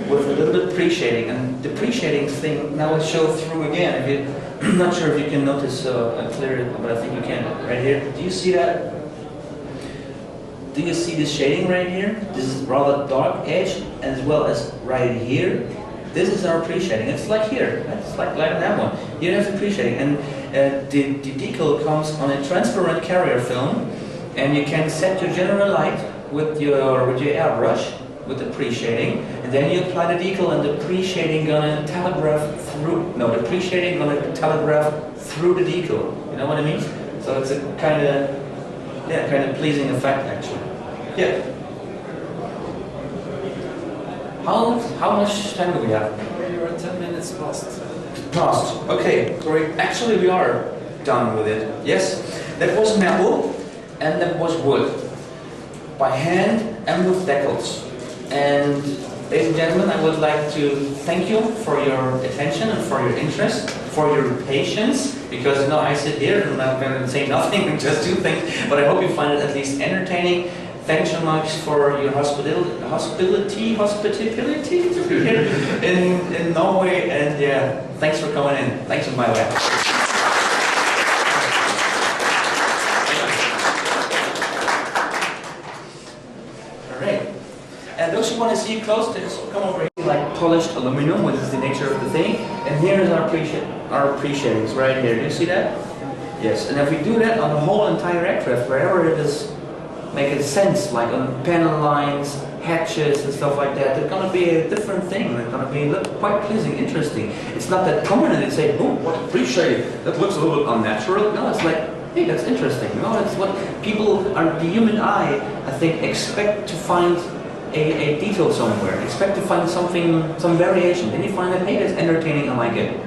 with a little bit pre-shading. And the pre-shading thing now will show through again. I'm not sure if you can notice clearly, but I think you can. Right here, do you see that? Do you see this shading right here? This is rather dark edge, as well as right here. This is our pre-shading. It's like here. It's like that one. Here is the pre-shading, and the decal comes on a transparent carrier film, and you can set your general light with your airbrush with the pre-shading, and then you apply the decal, and the pre-shading gonna telegraph through. No, the pre-shading gonna telegraph through the decal. You know what I mean? So it's a kind of pleasing effect actually. Yeah. How much time do we have? You are 10 minutes past. Past. Okay, great. Actually, we are done with it. Yes, that was metal and that was wood, by hand and with decals. And ladies and gentlemen, I would like to thank you for your attention and for your interest, for your patience, because you know I sit here and I'm not going to say nothing and just do things, but I hope you find it at least entertaining. Thanks so much for your hospitality to be here in Norway, and yeah, thanks for coming in. Thanks and bye bye. And those who want to see close, just come over here. Like polished aluminum, which is the nature of the thing. And here is our pre-shadings right here. Do you see that? Yes. And if we do that on the whole entire aircraft, wherever it is, make it sense, like on panel lines, hatches and stuff like that, it's going to be a different thing. It's going to be quite pleasing, interesting. It's not that common and they say, oh, what a pre-shade. That looks a little bit unnatural. No, it's like, hey, that's interesting. You know, that's what people, the human eye, I think, expect to find a detail somewhere, expect to find something, some variation. Then you find that, hey, that's entertaining, I like it.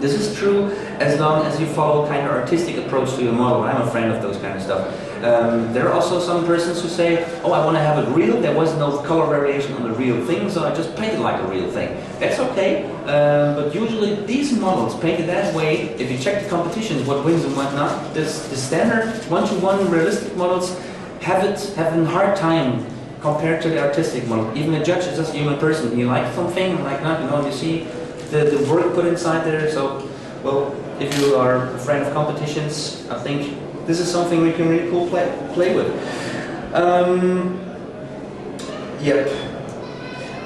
This is true as long as you follow kind of artistic approach to your model. I'm a friend of those kind of stuff. There are also some persons who say, oh, I want to have it real. There was no color variation on the real thing, so I just painted like a real thing. That's okay, but usually these models painted that way, if you check the competitions, what wins and what not, the standard one-to-one realistic models have a hard time compared to the artistic model. Even a judge is just a human person. You like something, like not, you know, you see the work put inside there. So, well, if you are a friend of competitions, I think this is something we can really cool play with. Yep.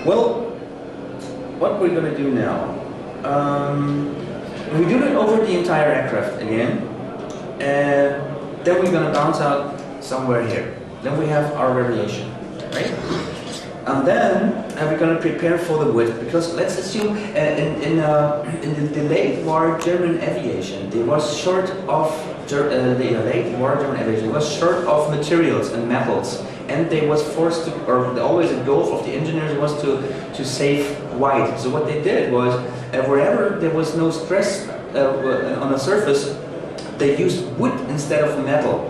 Well, what we're going to do now, we do it over the entire aircraft again, and then we're going to bounce out somewhere here. Then we have our variation. Right? And then we're going to prepare for the wood, because let's assume in the late war German aviation, they was short of materials and metals, and they was forced to, or always the goal of the engineers was to save white. So what they did was wherever there was no stress on the surface, they used wood instead of metal.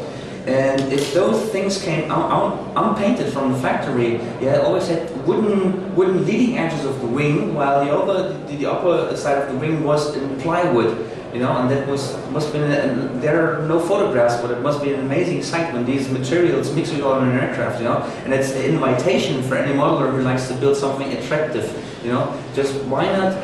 And if those things came out unpainted from the factory, you always had wooden leading edges of the wing, while the upper side of the wing was in plywood. You know, and that must be there are no photographs, but it must be an amazing sight when these materials mix with all in an aircraft. You know, and it's an invitation for any modeler who likes to build something attractive. You know, just why not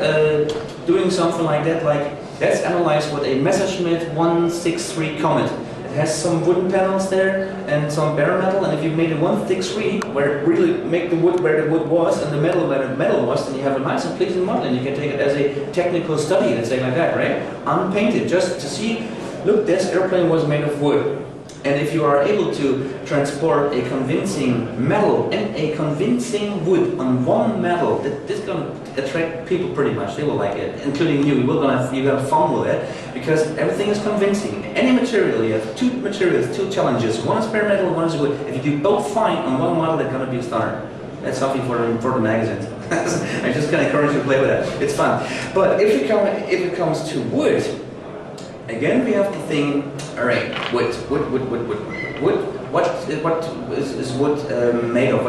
doing something like that? Like, let's analyze what a Messerschmitt 163 Comet. It has some wooden panels there and some bare metal, and if you made a 163 where it really make the wood where the wood was and the metal where the metal was, then you have a nice and pleasing model, and you can take it as a technical study, let's say like that, right? Unpainted, just to see, look, this airplane was made of wood. And if you are able to transport a convincing metal and a convincing wood on one metal, this is going to attract people pretty much. They will like it, including you. You're going to have fun with it because everything is convincing. Any material, you have two materials, two challenges. One is bare metal, one is wood. If you do both fine on one model, they're going to be a star. That's something for the magazines. I just can encourage you to play with that. It's fun. But if it comes to wood, again, we have to think, all right, wood. What is wood made of?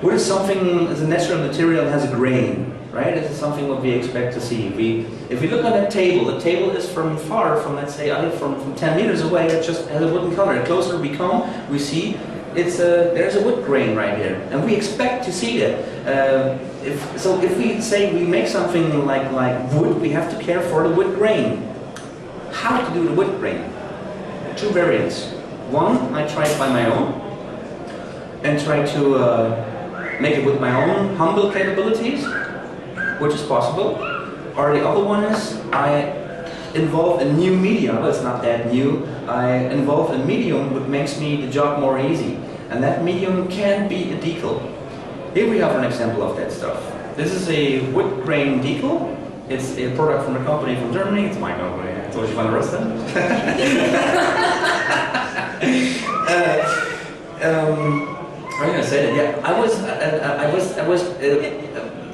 Wood is something, is a natural material and has a grain, right? This is something what we expect to see. If we look on a table, the table is from far, from let's say, from 10 meters away, it just has a wooden color. The closer we come, we see there's a wood grain right here, and we expect to see that. If we say we make something like wood, we have to care for the wood grain. How to do the wood grain? Two variants. One, I tried by my own and try to make it with my own humble capabilities, which is possible. Or the other one is I involve a new medium. Well, it's not that new. I involve a medium which makes me the job more easy. And that medium can be a decal. Here we have an example of that stuff. This is a wood grain decal. It's a product from a company from Germany. It's my company. I told you van Rosten. I'm gonna say that. Yeah, I was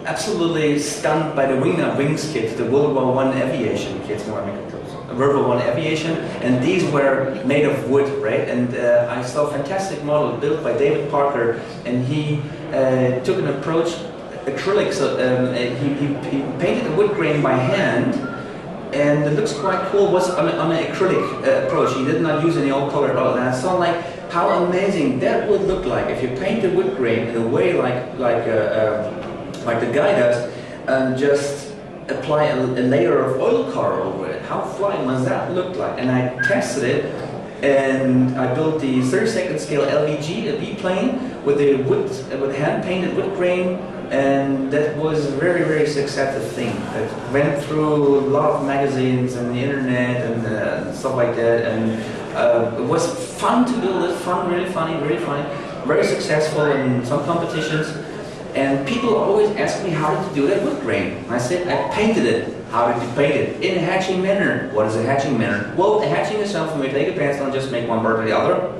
absolutely stunned by the wings kits, the World War I aviation kits. World War I aviation, and these were made of wood, right? And I saw a fantastic model built by David Parker, and he took an approach, acrylics. He painted the wood grain by hand, and it looks quite cool. Was on an acrylic approach. He did not use any old color at all. And I saw like how amazing that would look like if you paint the wood grain in a way like the guy does, and just apply a layer of oil color over it. How flying must that look like? And I tested it, and I built the 32nd scale LVG, a biplane with a with hand-painted wood grain, and that was a very, very successful thing. It went through a lot of magazines and the internet and stuff like that, and it was fun to build it, really funny, very successful in some competitions. And people always ask me how to do that wood grain. I said, I painted it. How did you paint it? In a hatching manner. What is a hatching manner? Well, a hatching is something where you take a pencil and just make one part or the other.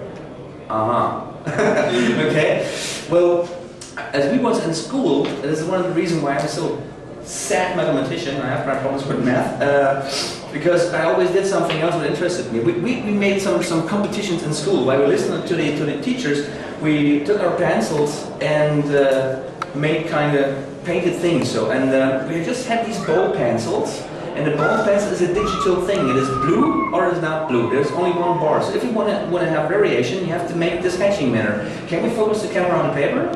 Okay. Well, as we was in school, this is one of the reasons why I'm so sad mathematician. I have my problems with math. Because I always did something else that interested me. We made some competitions in school. While we listened to the teachers, we took our pencils and made kind of painted things. So, and we just had these ball pencils, and the ball pencil is a digital thing. It is blue or it is not blue. There's only one bar. So if you want to have variation, you have to make this hatching manner. Can we focus the camera on the paper?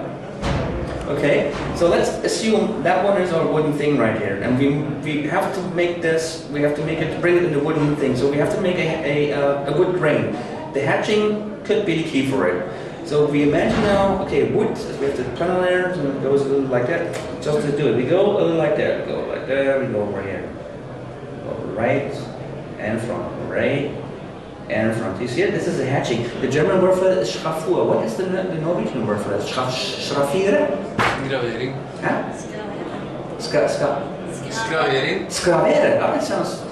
Okay, so let's assume that one is our wooden thing right here, and we have to make this. We have to make it, bring it in the wooden thing. So we have to make a wood grain. The hatching could be the key for it. So we imagine now, okay, wood, we have the panel there, and it goes a little like that. Just to do it, we go a little like that, go like that, we go over here. Go right and front, right and front. You see it? This is the hatching. The German word for that is Schraffur. What is the Norwegian word for that? Schraffire? Gravering. Huh? Skravering. Skravere. Oh, that sounds,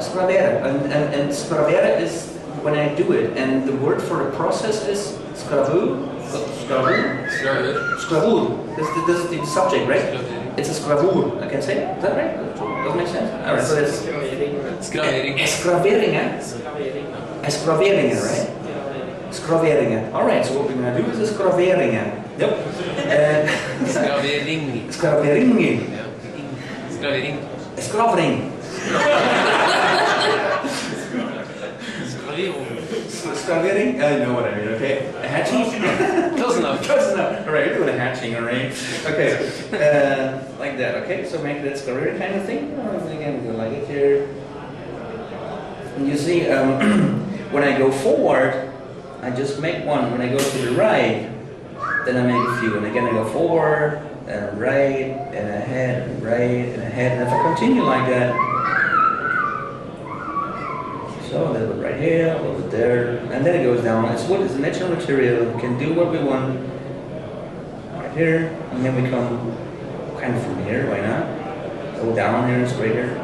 skravere. And skravere is when I do it, and the word for the process is skravur. This is the subject, right? It's a skravur. I can say it? Is that right? Does it make sense? Alright, so that's Skravering. Eskraveringen? Eskraveringen, right? Skraveringen. Alright, so what we're going to do is skraveringen. Yep. Skravering. Skraveringen. Skravering. Skravering. Skravering? I know what I mean, okay. Hatching? Close enough. Close enough. Alright, we're doing a hatching, alright. Okay, like that, okay. So make that skravering kind of thing. Again, we go like it here. And you see, when I go forward, I just make one. When I go to the right, then I make a few. And again, I go forward, and right, and ahead, and right, and ahead. And if I continue like that, so a little bit right here, a little bit there, and then it goes down. It's wood, it's a natural material. We can do what we want right here, and then we come kind of from here, why not? Go down here, straight here,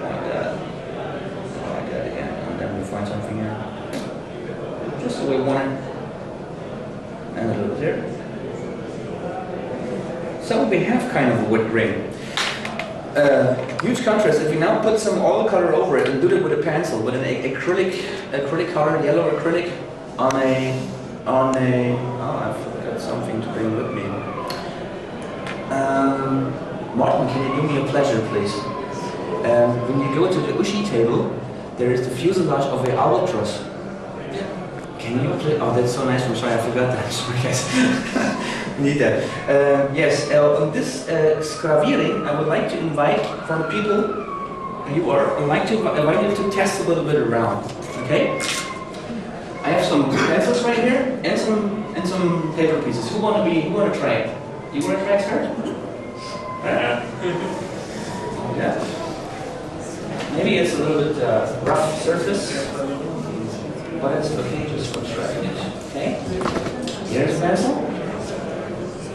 like that again, and then we find something here. Just the way we want it. And a little bit here. So we have kind of a wood grain. Huge contrast. If we now put some oil color over it and do it with a pencil, with an acrylic color, yellow acrylic, on a oh, I forgot something to bring with me. Martin, can you do me a pleasure, please? When you go to the Ushi table, there is the fuselage of the albatross. Can you please? Oh, that's so nice. I'm sorry, I forgot that. Sorry, guys. Need that. Yes, on this skravering, I would like to invite from people you are. I'd like to invite you to test a little bit around. Okay? I have some pencils right here and some paper pieces. Who want to try it? You want to try it, Sverre? Yeah. Maybe it's a little bit rough surface, but it's okay just for trying it. Okay? Here's a pencil.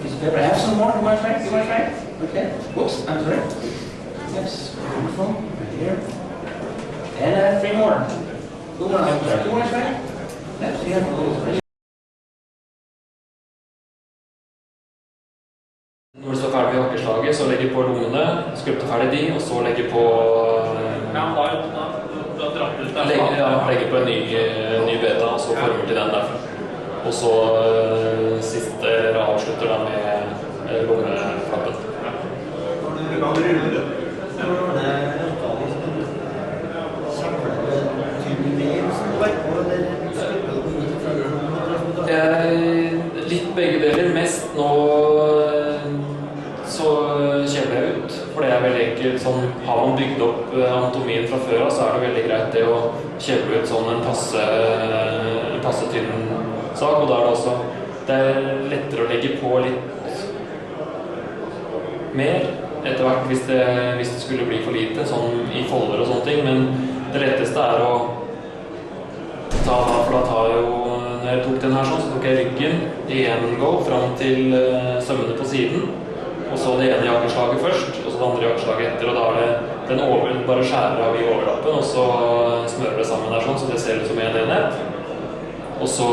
Piece of paper. I have some more. You want to try it? Okay. Whoops, I'm sorry. Yes, wonderful. Right here. And I have 3 more. Who want to try it? Yes, you have a little. Når du står ferdig med jakkeslaget, så legger på lommene, skrupte ferdig de, og så legger på legger på en ny beta, og så former til den derfra. Og så siste avslutter da med lommeflappen. Litt begge deler. Mest nå så kjøper jeg ut, for det er veldig enkelt. Sånn, har man bygd opp anatomien fra før, så er det veldig greit det å kjøpe ut sånn en passe tynn sak, og da er det også det er lettere å legge på litt mer etter hvert hvis det skulle bli for lite, sånn i folder og sånne ting, men det letteste er å ta, for da tar jo når jeg tok den her sånn, så tok jeg ryggen i en gå fram til sømmene på siden, og så det ene jakkeslaget først, og så det andre jakkeslaget etter, og da er det den bare skjærer av i overlappen, og så smører det sammen der sånn, så det ser ut som en enhet. Og så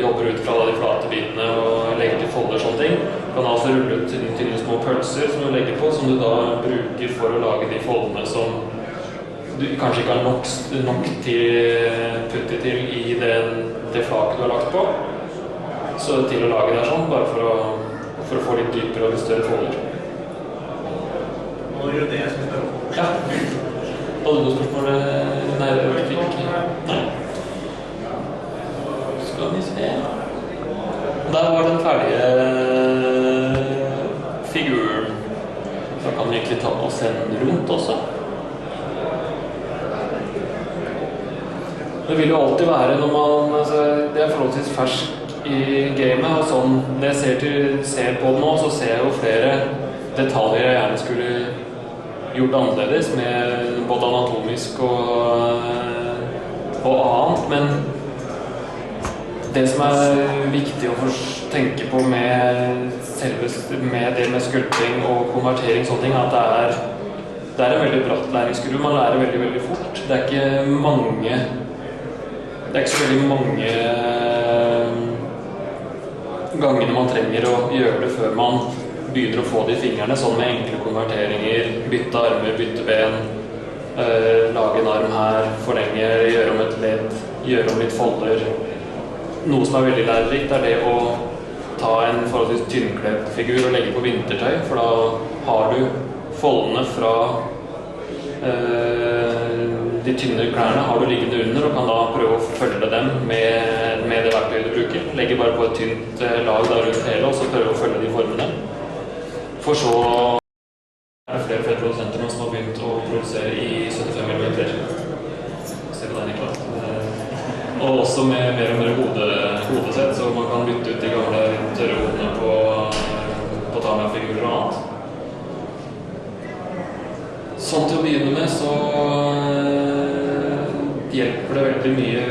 jobber ut fra de flate bitene og legger til folder og sånne ting. Du kan altså rulle ut tynne små pølser som du legger på, som du da bruker for å lage de foldene som du kanskje ikke har nok til putte til i det flaket du har lagt på. Så til å lage det sånn, bare for å få litt dypere og litt større folder. Og gjør det jeg skal spørre om. Ja. Hadde du noen spørsmål? Nei. Skal vi se. Der var den ferdige figuren. Da kan vi egentlig ta oss en rundt også. Det vil jo alltid være når man, det er forholdsvis fersk i gamet, og sånn, når jeg ser på det nå, så ser jeg jo flere detaljer jeg gjerne skulle gjort annerledes, med både anatomisk og annet, men det som er viktig å tenke på med det med skulpting og konvertering og sånne ting, at det er en veldig bratt læringskurve. Man lærer veldig, veldig fort. Det er ikke så veldig mange gangene man trenger å gjøre det før man begynner å få det i fingrene, sånn med enkle konverteringer, bytte armer, bytte ben, Lage en arm her, forlenge, gjøre om et ledd, gjøre om litt folder. Noe som veldig lærerikt det å ta en forholdsvis tynnkledd figur og legge på vintertøy, for da har du foldene fra de tynne klærne har du liggende under, og kan da prøve å følge dem med det verktøyet du bruker. Legge bare på et tynt lag da rundt hele, og så prøve å følge de formene. For så det flere produsenter nå som har begynt å produsere i 75 mm. Se på den, Niklas. Og også med mer og mer hodesett, så man kan bytte ut de gamle tørre hodene på Tamiya-figurer og annet. Sånn til å begynne med så hjelper det veldig mye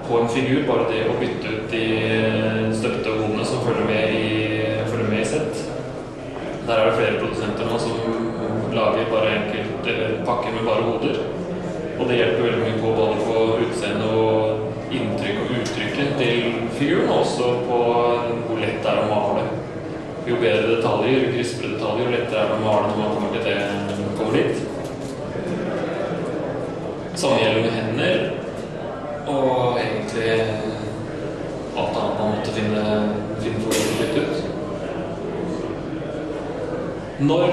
på en figur, bare det å bytte ut de støpte hodene som følger med i sett. Der det flere produsenter nå som lager bare enkelt pakker med bare hoder. Og det hjelper veldig mye på både på utseende og inntrykk og uttrykket til figuren, og også på hvor lett det å male. Jo bedre detaljer, jo krispere detaljer, jo lettere det å male når man kommer dit. Samme gjelder med hender, og egentlig alt annet man måtte finne for å bytte ut. Når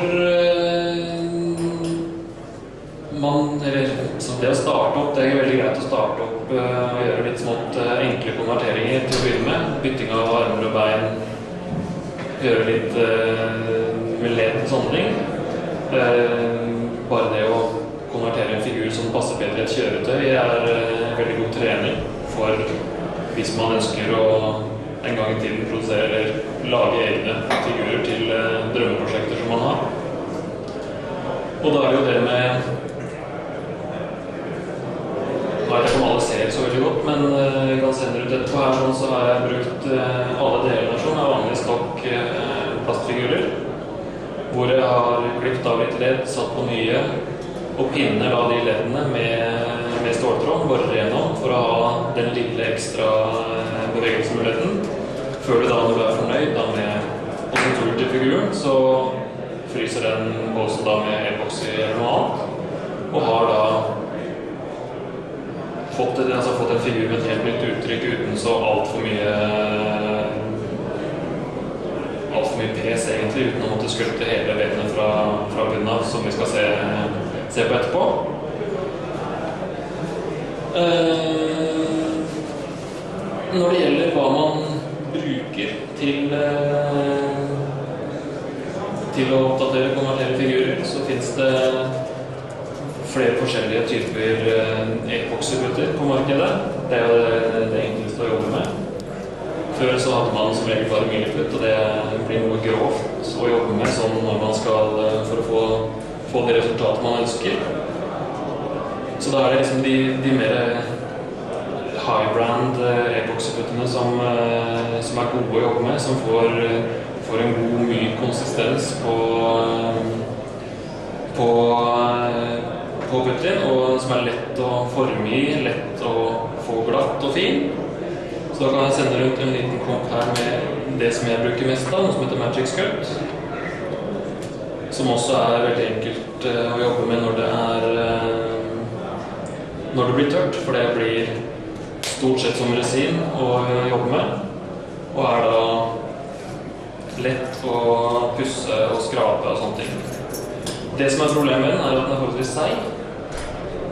det å starte opp, det veldig greit å starte opp og gjøre litt smått enkle konverteringer til å begynne med. Bytting av armer og bein, gjøre litt med ledd og sånne ting. Bare det å konvertere en figur som passer bedre i et kjøretøy veldig god trening for hvis man ønsker å en gang i tiden produsere eller lage egne figurer til drømmeprosjekter som man har. Og da jo det med nå vet jeg ikke om alle ser så veldig godt, men jeg kan sende ut etterpå her sånn, så har jeg brukt alle delene sånn av vanlige stokk plastfigurer, hvor jeg har klippet av litt ledd, satt på nye, og pinner da de leddene med ståltråd, borer gjennom for å ha den lille ekstra bevegelsesmuligheten. Før du da, når du fornøyd da med positur til figuren, så fryser den båsen da med epoxy eller noe annet, og har da fått en figur med et helt nytt uttrykk uten så alt for mye pes egentlig, uten å måtte skulpte hele vevet fra bunnen av, som vi skal se på etterpå. Når det gjelder hva man bruker til å oppdatere, konvertere figurer, så finnes det flere forskjellige typer epoxyputter på markedet. Det jo det enkleste å jobbe med. Før så hadde man som regel bare milliputt, og det blir noe grovt å jobbe med sånn når man skal for å få det resultatet man ønsker. Så da det liksom de mer high-brand epoxyputtene som gode å jobbe med, som får en god, myk konsistens på putten, og som lett å forme i, lett å få glatt og fin. Så da kan jeg sende rundt en liten komp her med det som jeg bruker mest av, noe som heter Magic Sculpt, som også veldig enkelt å jobbe med når det blir tørt, for det blir stort sett som resin å jobbe med, og da lett å pusse og skrape og sånne ting. Det som problemet med den at den forholdsvis seig,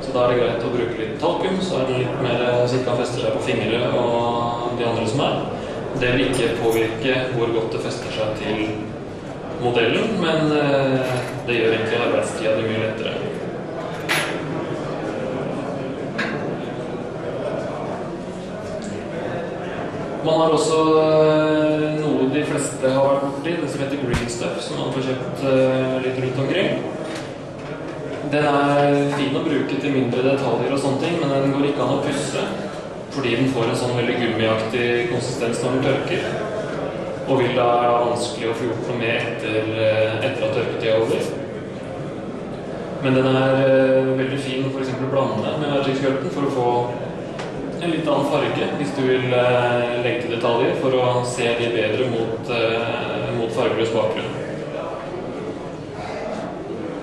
så da det greit å bruke litt talkum, så den litt mer så ikke kan feste seg på fingre og de andre som Det vil ikke påvirke hvor godt det fester seg til modellen, men det gjør egentlig arbeidstiden mye lettere. Man har også noe de fleste har vært borti, det som heter green stuff, som man får kjøpt litt rundt omkring. Den fin å bruke til mindre detaljer og sånne ting, men den går ikke an å pusse, fordi den får en sånn veldig gummiaktig konsistens når den tørker, og vil da være vanskelig å få gjort noe med etter at tørketiden er over. Men den veldig fin å for eksempel blande med Magic Sculpten for å få en litt annen farge, hvis du vil legge til detaljer, for å se de bedre mot fargeløs bakgrunn.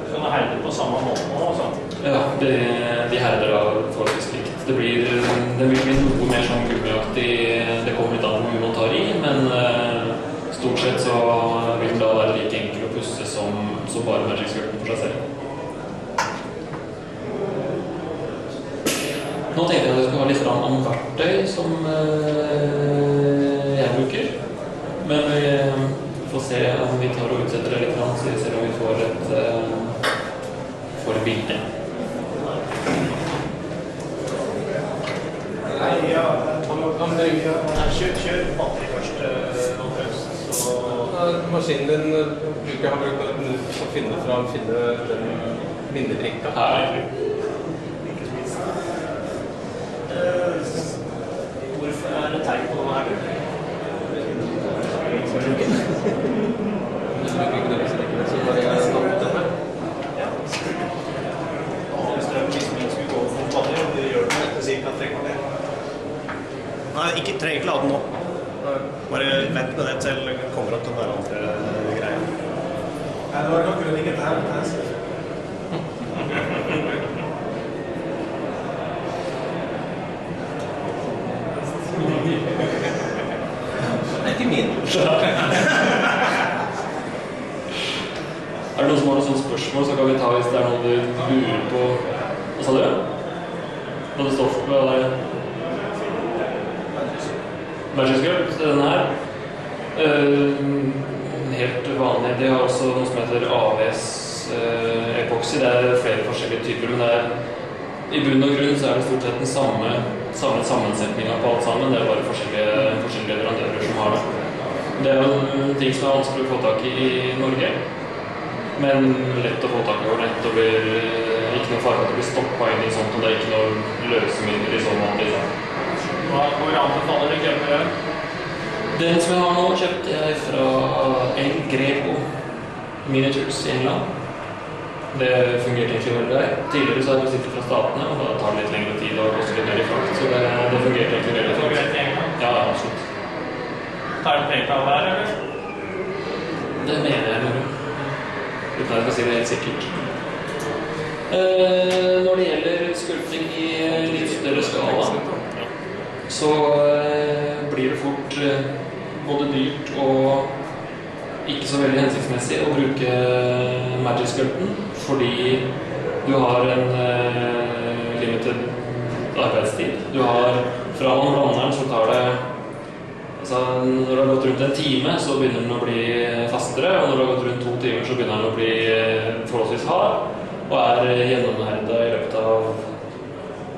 Så den heller på samme måte nå, altså? Ja, de herder av forholdsvis likt. Det vil bli noe mer sånn gummiaktig, det kommer litt an på hvor man tar i, men stort sett så vil den da være like enkel å pusse som bare Magic-skjorten for seg selv. Nå tenkte jeg at jeg skulle ha litt om verktøy som jeg bruker, men vi får se om vi tar og utsetter det litt, så vi ser om vi får et bilde. Kjør batteri først, Andreas. Maskinen din har brukt et minutt å finne den minnebrikka. Hvorfor det tegn på noe her? Nei, ikke trenger ikke lade den nå. Bare vent med det til det kommer opp den der andre greia. Nei, det var akkurat ikke det her. Det ikke min. Det noen som har noen sånne spørsmål, så kan vi ta hvis det noe du lurer på. Hva sa du? Hva det står for deg? Magic-skjort, den her. Helt vanlig. De har også noe som heter AVS-epoxy. Det flere forskjellige typer, men i bunn og grunn så det stort sett den samme sammensetningen på alt sammen. Det bare forskjellige leverandører som har det. Det jo ting som vanskelig å få tak i Norge, men lett å få tak i over nett, og blir ikke noe fare for at det blir stoppet inn i sånt, og det ikke noe løsemidler i sånn vanlig. Hvor anbefaler du kjøper det? Den som jeg har nå kjøpte jeg fra El Greco Miniatures i England. Det fungerte egentlig veldig greit. Tidligere så jeg bestilt fra statene, og da tar det litt lengre tid og koster litt mer i frakt, så det fungerte egentlig veldig fint. Greit i England? Ja, absolutt. Tar du PayPal der, eller? Det mener jeg gjør. Uten at jeg skal si det helt sikkert. Når det gjelder skulpting i litt større skala, så blir det fort både dyrt og ikke så veldig hensiktsmessig å bruke Magic-skjorten, fordi du har en limited arbeidstid. Du har fra landeren så tar det når det har gått rundt en time, så begynner den å bli fastere, og når det har gått rundt 2 timer, så begynner den å bli forholdsvis hard, og gjennomherdet i løpet av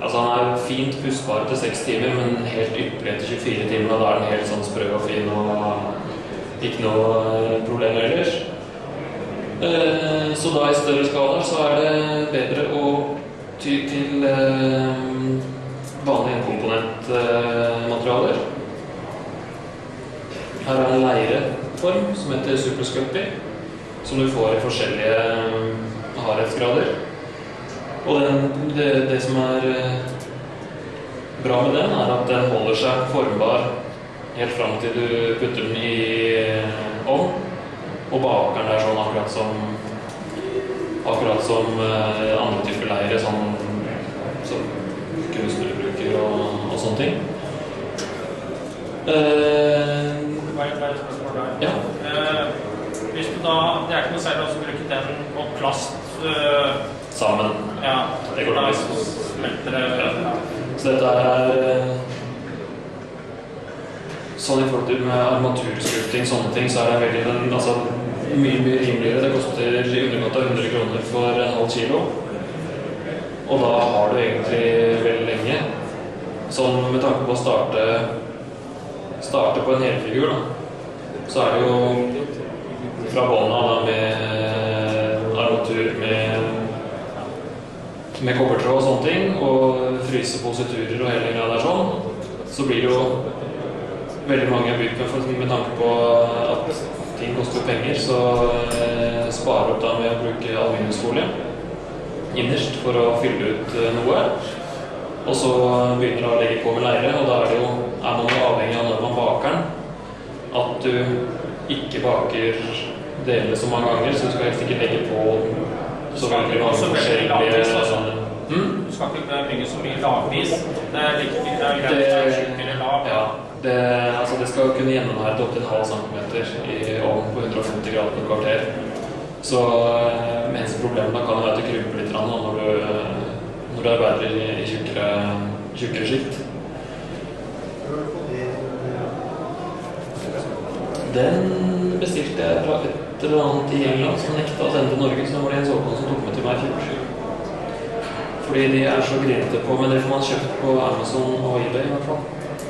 han fint pussbar til 6 timer, men helt ypperlig til 24 timer, og da den helt sånn sprø og fin, og ikke noe problemer ellers. Så da i større skala så det bedre å ty til vanlige komponentmaterialer. Her en leireform som heter Supersculpty, som du får i forskjellige hardhetsgrader. Og det som bra med den at den holder seg formbar helt frem til du putter den i ovn, og baker den sånn akkurat som andre typer leire, som kunstnere bruker og sånne ting. Bare et spørsmål der. Ja. Hvis du da, det ikke noe særlig å bruke den og plast sammen. Ja, det går da da smelter det. Ja. Så dette sånn i forhold til med armaturskulpting, sånne ting, så det veldig, mye rimeligere. Det koster i underkant av 100 kroner for en halv kilo. Og da har du egentlig veldig lenge. Sånn med tanke på å starte på en helfigur, da, så det jo fra bånda da, med armatur, med kobbertråd og sånne ting, og frysepositurer og hele greia der sånn, så blir det jo veldig mange bygd med tanke på at ting koster penger, så sparer opp da med å bruke aluminiumsfolie innerst for å fylle ut noe. Og så begynner du å legge på med leire, og da det jo, man jo avhengig av når man baker den, at du ikke baker delene så mange ganger, så du skal helst ikke legge på så veldig mange forskjellige Du skal ikke bygge så mye lagvis. Det like greit å tjukkere lag. Ja, det skal kunne gjennomherde opp til 0,5 centimeter i ovnen på 150 grader på et kvarter. Så eneste problemet da kan være at det krymper litt når du arbeider i tjukkere skikt. Den bestilte jeg fra et eller annet i England som nekta å sende til Norge, så var det en sånn som tok med til meg i fjor. Fordi de så grinete på, men det får man kjøpt på Amazon og eBay i hvert fall.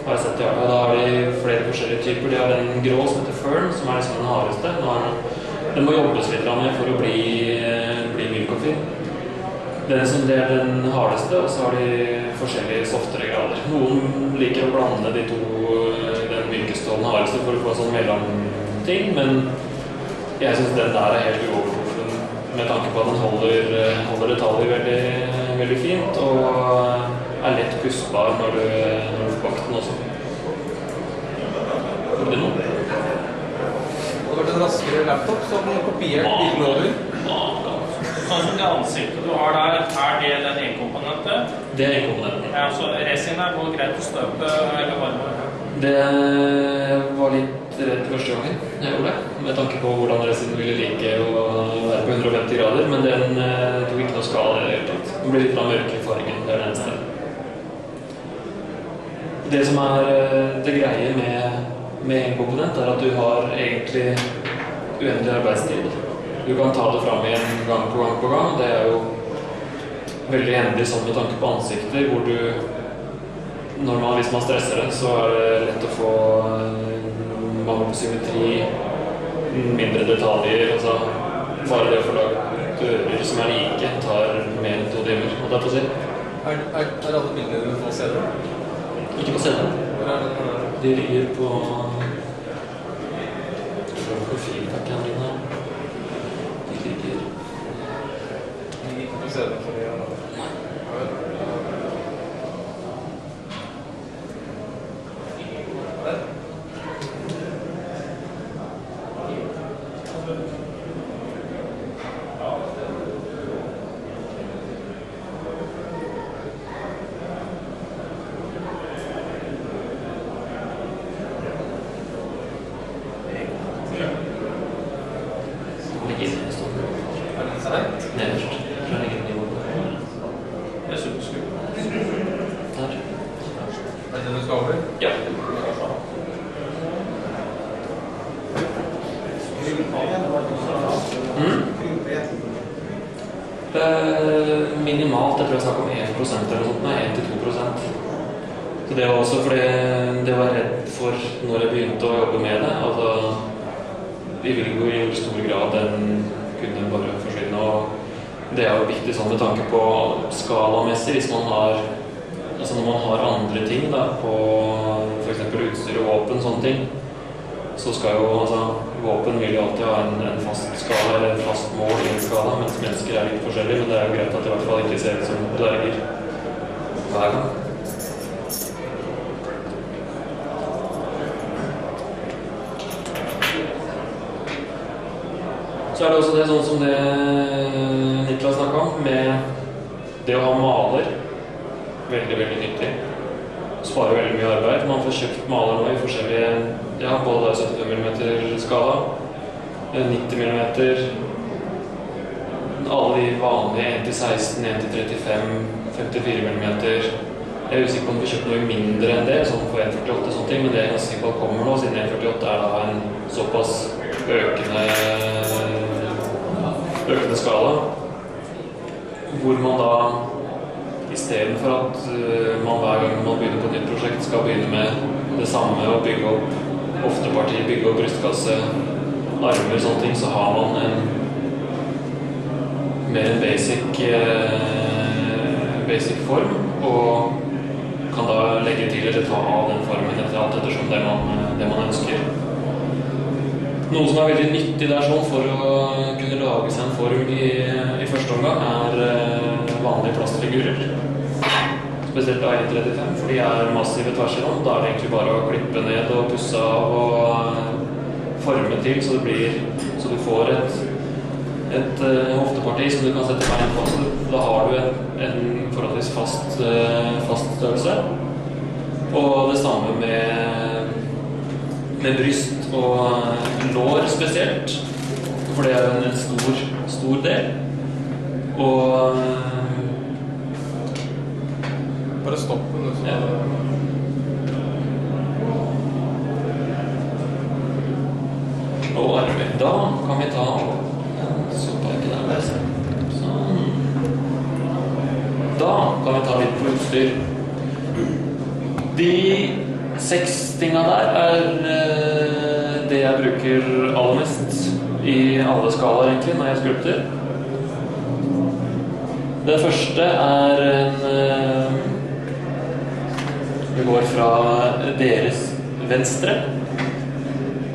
Har jeg sett, ja. Da har de flere forskjellige typer. De har en grå som heter Fern, som liksom den hardeste. Den må jobbes litt med for å bli myk og fin. Det den hardeste, og så har de forskjellige softere grader. Noen liker å blande de to, den mykeste og den hardeste, for å få en sånn mellomting, men jeg synes den der helt uovertruffen med tanke på at den holder detaljer veldig, veldig fint, og lett pussbar når du får bakt den også. Var det noe? Det har vært en raskere laptop som kopiert bilden over. Sånn som det ansiktet du har der, det den enkomponentet? Det enkomponenten. Ja, så resin går greit å støpe eller varme? Det var litt redd første gangen jeg gjorde det, med tanke på hvordan resin ville like å være på 150 grader, men den tok ikke noe skala i det hele tatt. Den ble litt mørkere i fargen, det det eneste. Det som det greie med en komponent at du har egentlig uendelig arbeidstid. Du kan ta det fram igjen gang på gang. Det jo veldig hendig sånn med tanke på ansikter, hvor hvis man stresser det, så det lett å få mangel på symmetri, mindre detaljer. Altså, bare det å få laget dører som like, tar mer enn 2 timer, må jeg få si. alle bildene dine på CD? Ikke på CD. De ligger på profilpakken din her. De ligger ikke på CD for det, minimalt, jeg tror jeg snakker om 1% eller noe sånt, nei, 1-2%. Så det var også fordi det var redd for når jeg begynte å jobbe med det. Altså, vi vil jo i stor grad den kunne bare forsvinne, og det jo viktig sånn med tanke på skalamessig, hvis man har, altså når man har andre ting da, på for eksempel utstyr og våpen, sånne ting, så skal jo, altså, våpen vil jo alltid ha en fast skala eller en fast mål i en skala, mens mennesker litt forskjellige, men det jo greit at det i hvert fall ikke ser ut som dverger hver gang. Så det også det sånn som det Niklas snakket om, med det å ha maler, veldig, veldig nyttig. Sparer veldig mye arbeid. Man får kjøpt maler nå i forskjellige, ja, både 75 mm skala, 90 mm, alle de vanlige 1-16, 1-35, 54 mm. Jeg usikker på om vi kjøpt noe mindre enn det, sånn for 1,48 sånne ting, men det ganske sikkert på at kommer nå, siden 1,48 da en såpass økende skala, hvor man da i stedet for at man hver gang man begynner på et nytt prosjekt skal begynne med det samme og bygge opp hofteparti, bygge opp brystkasse, armer, sånne ting, så har man mer en basic form, og kan da legge til eller ta av den formen ettersom det man ønsker. Noe som veldig nyttig der sånn for å kunne lage seg en form i første omgang vanlige plastfigurer. Spesielt da 1,35, for de massive tvers igjennom. Da det egentlig bare å klippe ned og pusse av og forme til, så du får et hofteparti som du kan sette bein på, så da har du en forholdsvis fast størrelse. Og det samme med bryst og lår spesielt, for det er jo en stor del. Og bare stopp den. ja. Og armer. Da kan vi ta så ikke der. Sånn. Da kan vi ta litt på utstyr. De 6 tingene der det jeg bruker aller mest i alle skalaer egentlig når jeg skulpter. Det første det går fra deres venstre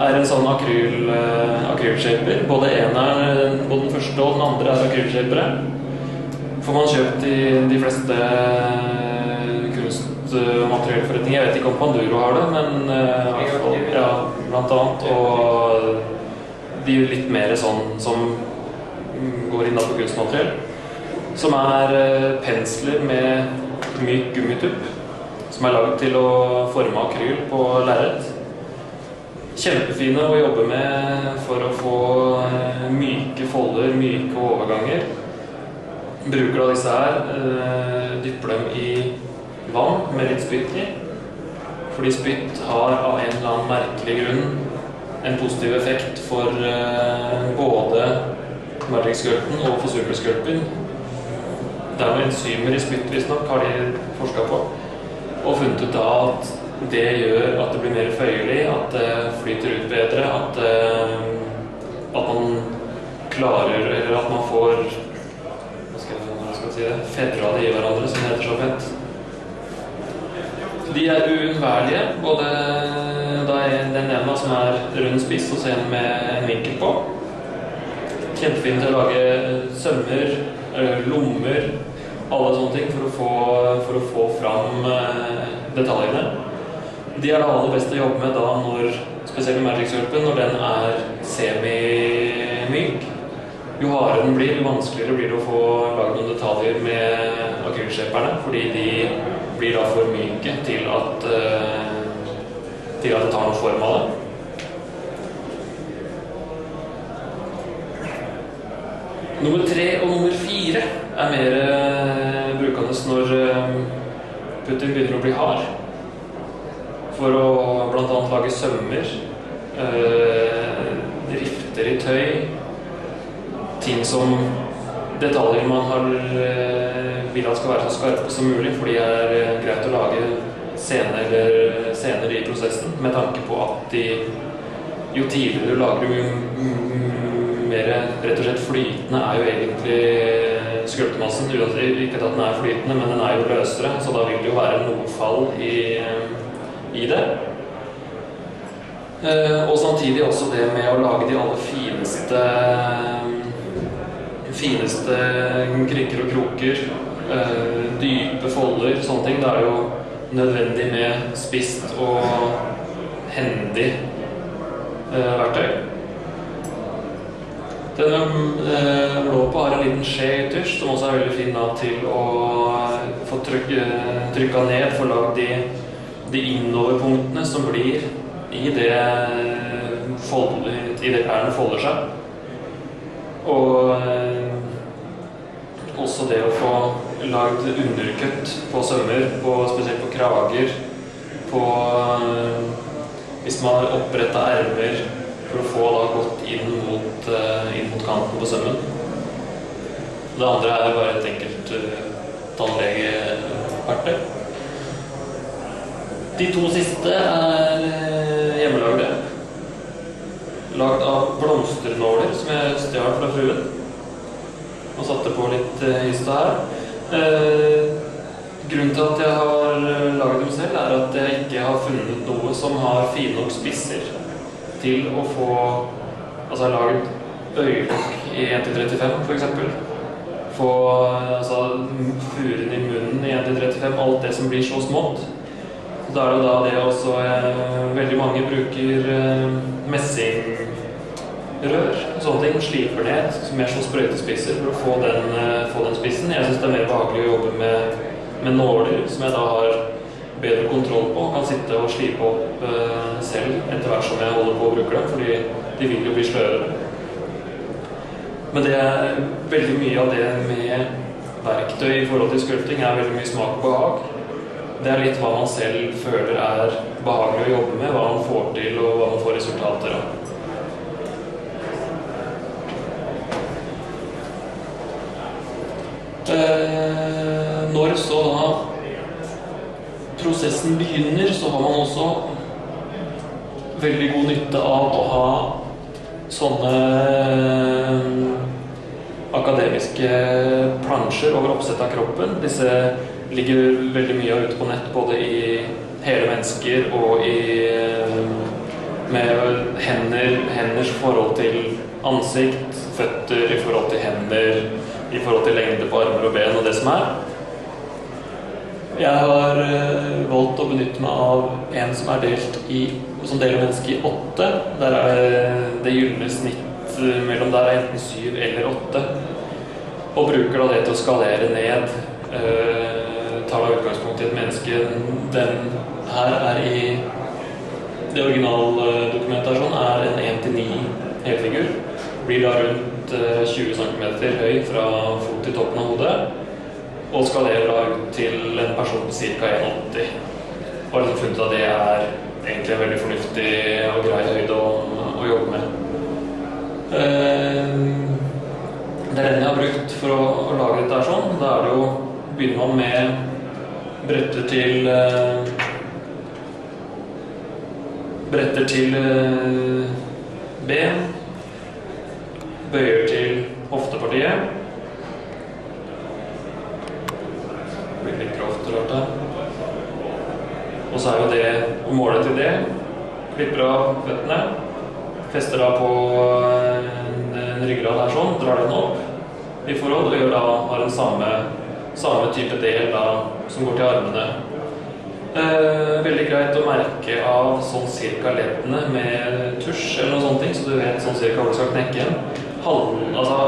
en sånn akrylshaper. Både den første og den andre akrylshapere. Får man kjøpt i de fleste kunstmateriellforretninger. Jeg vet ikke om Panduro har det, men ja, blant annet. Og de litt mer sånn som går inn på kunstmateriell. Som pensler med myk gummitupp, som laget til å forme akryl på lerret. Kjempefine å jobbe med for å få myke folder, myke overganger. Bruker da disse her, dypper dem i vann med litt spytt i. Fordi spytt har av en eller annen merkelig grunn en positiv effekt for både Magic-skulpten og for superskulpten. Det noen enzymer i spytt, visstnok, har de forsket på. Og funnet ut da at det gjør at det blir mer føyelig, at det flyter ut bedre, at man klarer, eller at man får, hva skal jeg si det, fedra det i hverandre, som det heter så fett. De uunnværlige, både den ene som rund spiss, og så en med en vinkel på. Kjempefint til å lage sømmer, lommer, alle sånne ting for å få fram detaljene. De det aller beste å jobbe med da når, spesielt med Magic-skulpten, når den semi-myk. Jo hardere den blir, jo vanskeligere blir det å få laget noen detaljer med akrylshaperne, fordi de blir da for myke til at det tar noen form av det. Nummer 3 og nummer 4 mer brukende når putten begynner å bli hard. For å blant annet lage sømmer, rifter i tøy, ting som detaljer man vil at skal være så skarpe som mulig, fordi det greit å lage senere i prosessen, med tanke på at jo tidligere du lager jo mer rett og slett flytende jo egentlig skulptemassen, ikke at den flytende, men den jo løsere, så da vil det jo være noe fall i det. Og samtidig også det med å lage de aller fineste krikker og kroker, dype folder, sånne ting. Det jo nødvendig med spisst og hendig verktøy. Denne blåpa har en liten skje ytterst, som også veldig fin til å få trykka ned, få lagd de innoverpunktene som blir i det perlen folder seg. Og også det å få lagd underkutt på sømmer, spesielt på krager, hvis man har opprettet ermer, for å få da gått inn mot kanten på sømmen. Det andre bare et enkelt tannlegeverktøy. De to siste hjemmelagde. Lagd av blomsternåler som jeg stjal fra fruen. Og satte på litt hist her. Grunnen til at jeg har laget dem selv at jeg ikke har funnet noe som har fine nok spisser til å få, altså jeg har laget øyelokk i 1-35 for eksempel. Få furen i munnen i 1-35, alt det som blir så smått. Da det jo da det også, veldig mange bruker messingrør sånne ting, sliper ned, mer som sprøytespisser for å få den spissen. Jeg synes det er mer behagelig å jobbe med nåler, som jeg da har bedre kontroll på, kan sitte og slipe opp selv etter hvert som jeg holder på å bruke dem, fordi de vil jo bli slørere. Men det er veldig mye av det med verktøy i forhold til skulpting er veldig mye smak og behag. Det er litt hva man selv føler er behagelig å jobbe med, hva man får til og hva man får resultater av. Når så da prosessen begynner, så har man også veldig god nytte av å ha sånne akademiske plansjer over oppsett av kroppen. Disse ligger veldig mye ute på nett, både i hele mennesker og med henders forhold til ansikt, føtter i forhold til hender, i forhold til lengde på armer og ben og det som er. Jeg har valgt å benytte meg av en som er som deler mennesket i 8. Der er det gyllene snitt mellom der er enten 7 eller 8. Og bruker da det til å skalere ned. Tar da utgangspunkt i et menneske. Den her er i det originaldokumentasjonen er en 1-9 helfigur. Blir da rundt 20 cm høy fra fot til toppen av hodet. Og skalerer da ut til en person på ca. 1,80. Og har liksom funnet at det er egentlig en veldig fornuftig og grei høyde å jobbe med. Det er den jeg har brukt for å lage dette her sånn. Da er det jo, begynner man med bretter til ben, bøyer til hoftepartiet. Det blir litt grovt og rart her. Og så er jo det å måle til det. Klipper av føttene, fester da på en ryggrad her sånn, drar den opp i forhold, og gjør da, har en samme type del da, som går til armene. Veldig greit å merke av sånn cirka leddene med tusj eller noe sånt, så du vet sånn cirka hvor du skal knekke den. Altså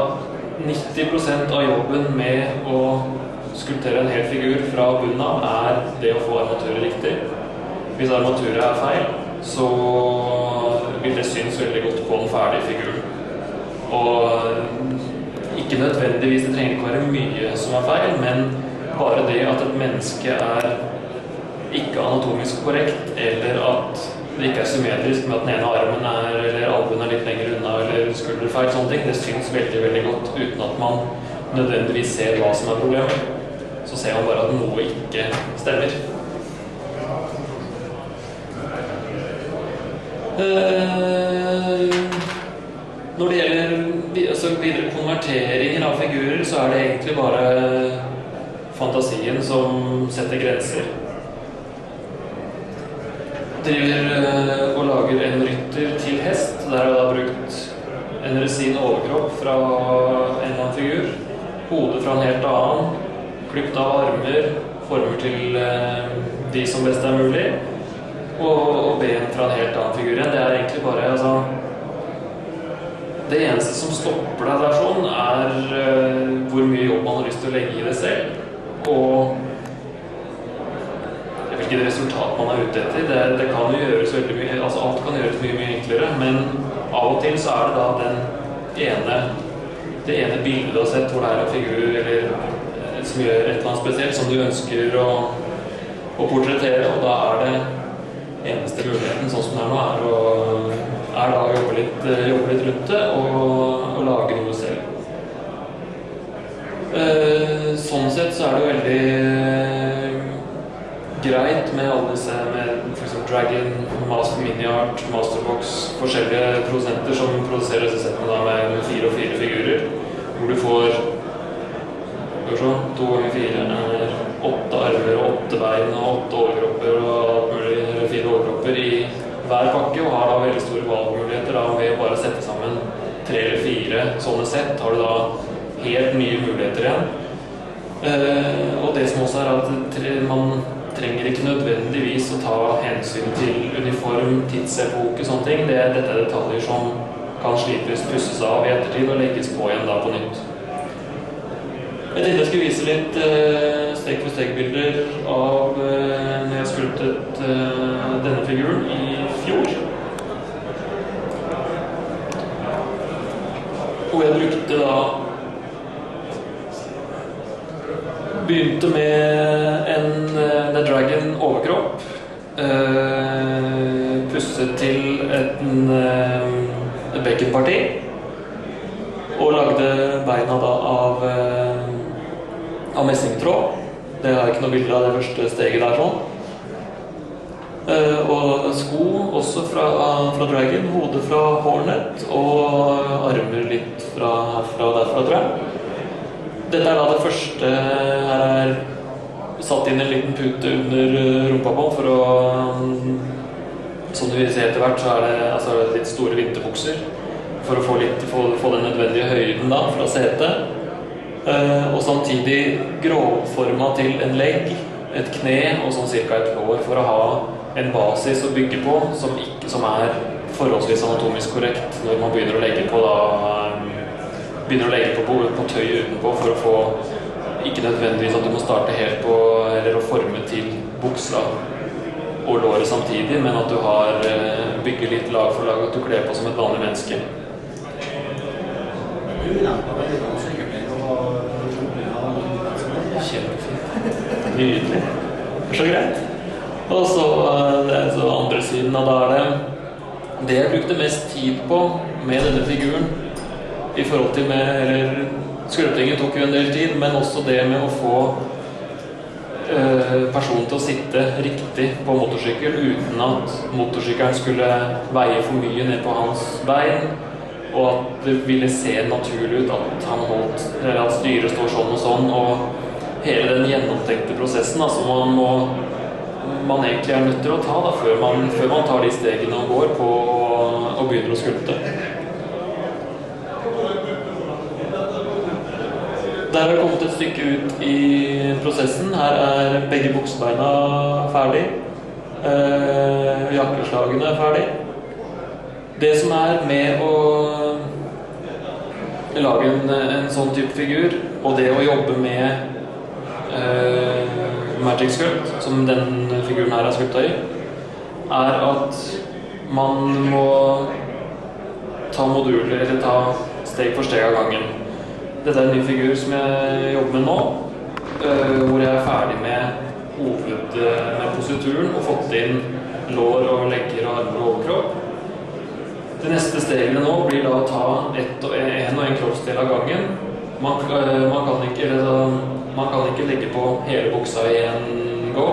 90% av jobben med å skulptere en hel figur fra bunnen av er det å få armaturet riktig. Hvis armaturet er feil, så vil det synes veldig godt på den ferdige figuren. Og ikke nødvendigvis, det trenger ikke være mye som er feil, men bare det at et menneske er ikke anatomisk korrekt, eller at det ikke er symmetrisk med at den ene armen eller albuen er litt lenger unna, eller skulderfeil, sånne ting, det synes veldig, veldig godt, uten at man nødvendigvis ser hva som er problemet. Så ser man bare at noe ikke stemmer. Når det gjelder videre konverteringer av figurer, så er det egentlig bare fantasien som setter grenser. Driver og lager en rytter til hest. Der har jeg da brukt en resin overkropp fra en eller annen figur, hodet fra en helt annen, klippet av armer, former til de som best er mulig, og ben fra en helt annen figur igjen. Det er egentlig bare, altså, det eneste som stopper deg der sånn, er hvor mye jobb man har lyst til å legge i det selv, og hvilket resultat man er ute etter. Det kan jo gjøres veldig mye, altså alt kan gjøres mye, mye enklere, men av og til så er det da det ene bildet du har sett hvor det er en figur eller som gjør et eller annet spesielt som du ønsker å portrettere, og da er det eneste muligheten sånn som det er nå er da å jobbe litt rundt det og lage noe selv. Sånn sett så er det jo veldig greit med alle disse, med for eksempel Dragon, Master Mini Art, Masterbox, forskjellige produsenter som produserer disse settene da med 4 og 4 figurer, hvor du får 2 ganger 4 er 8 armer og 8 bein og 8 overkropper og alt mulig, 4 overkropper i hver pakke, og har da veldig store valgmuligheter da, ved å bare sette sammen 3 eller 4 sånne sett, har du da helt nye muligheter igjen. Og det som også er at man trenger ikke nødvendigvis å ta hensyn til uniform, tidsepoke, sånne ting. Dette er detaljer som kan slipes, pusses av I ettertid og legges på igjen da på nytt. Jeg tenkte jeg skulle vise litt steg-for-steg-bilder av når jeg skulptet denne figuren I fjor. Og jeg brukte da begynte med en dragon overkropp, pusset til et bekkenparti, og lagde beina da av messingtråd. Det har jeg ikke noe bilde av det første steget der sånn. Og sko også fra dragon, hodet fra hornet, og armer litt fra herfra og derfra, tror jeg. Dette da det første. Her satt inn en liten pute under rumpa på for å, som du vil se etter hvert, så det altså litt store vinterbukser for å få den nødvendige høyden da fra setet. Og samtidig grovformet til en legg, et kne og sånn cirka et lår for å ha en basis å bygge på som forholdsvis anatomisk korrekt når man begynner å legge på tøy utenpå for å få ikke nødvendigvis at du må starte helt på eller å forme til buksa og låret samtidig, men at du har bygget litt lag for lag, at du kler på som et vanlig menneske. Kjempefint. Nydelig. Så greit. Og så andre siden av da det jeg brukte mest tid på med denne figuren I forhold til skulptringen tok jo en del tid, men også det med å få personen til å sitte riktig på motorsykkel uten at motorsykkelen skulle veie for mye ned på hans bein, og at det ville se naturlig ut at styret står sånn og sånn, og hele den gjennomtenkte prosessen som man egentlig nødt til å ta da, før man tar de stegene og går på og begynner å skulpte. Der har kommet et stykke ut I prosessen. Her begge buksebeina ferdig. Jakkeslagene ferdig. Det som med å lage en sånn type figur, og det å jobbe med Magic Sculpt, som den figuren her skulptet I, at man må ta moduler, eller ta steg for steg av gangen. Dette en ny figur som jeg jobber med nå, hvor jeg ferdig med posituren og fått inn lår og legger og armer og overkropp. Det neste steget nå blir da å ta en kroppsdel av gangen. Man kan ikke legge på hele buksa I en gå,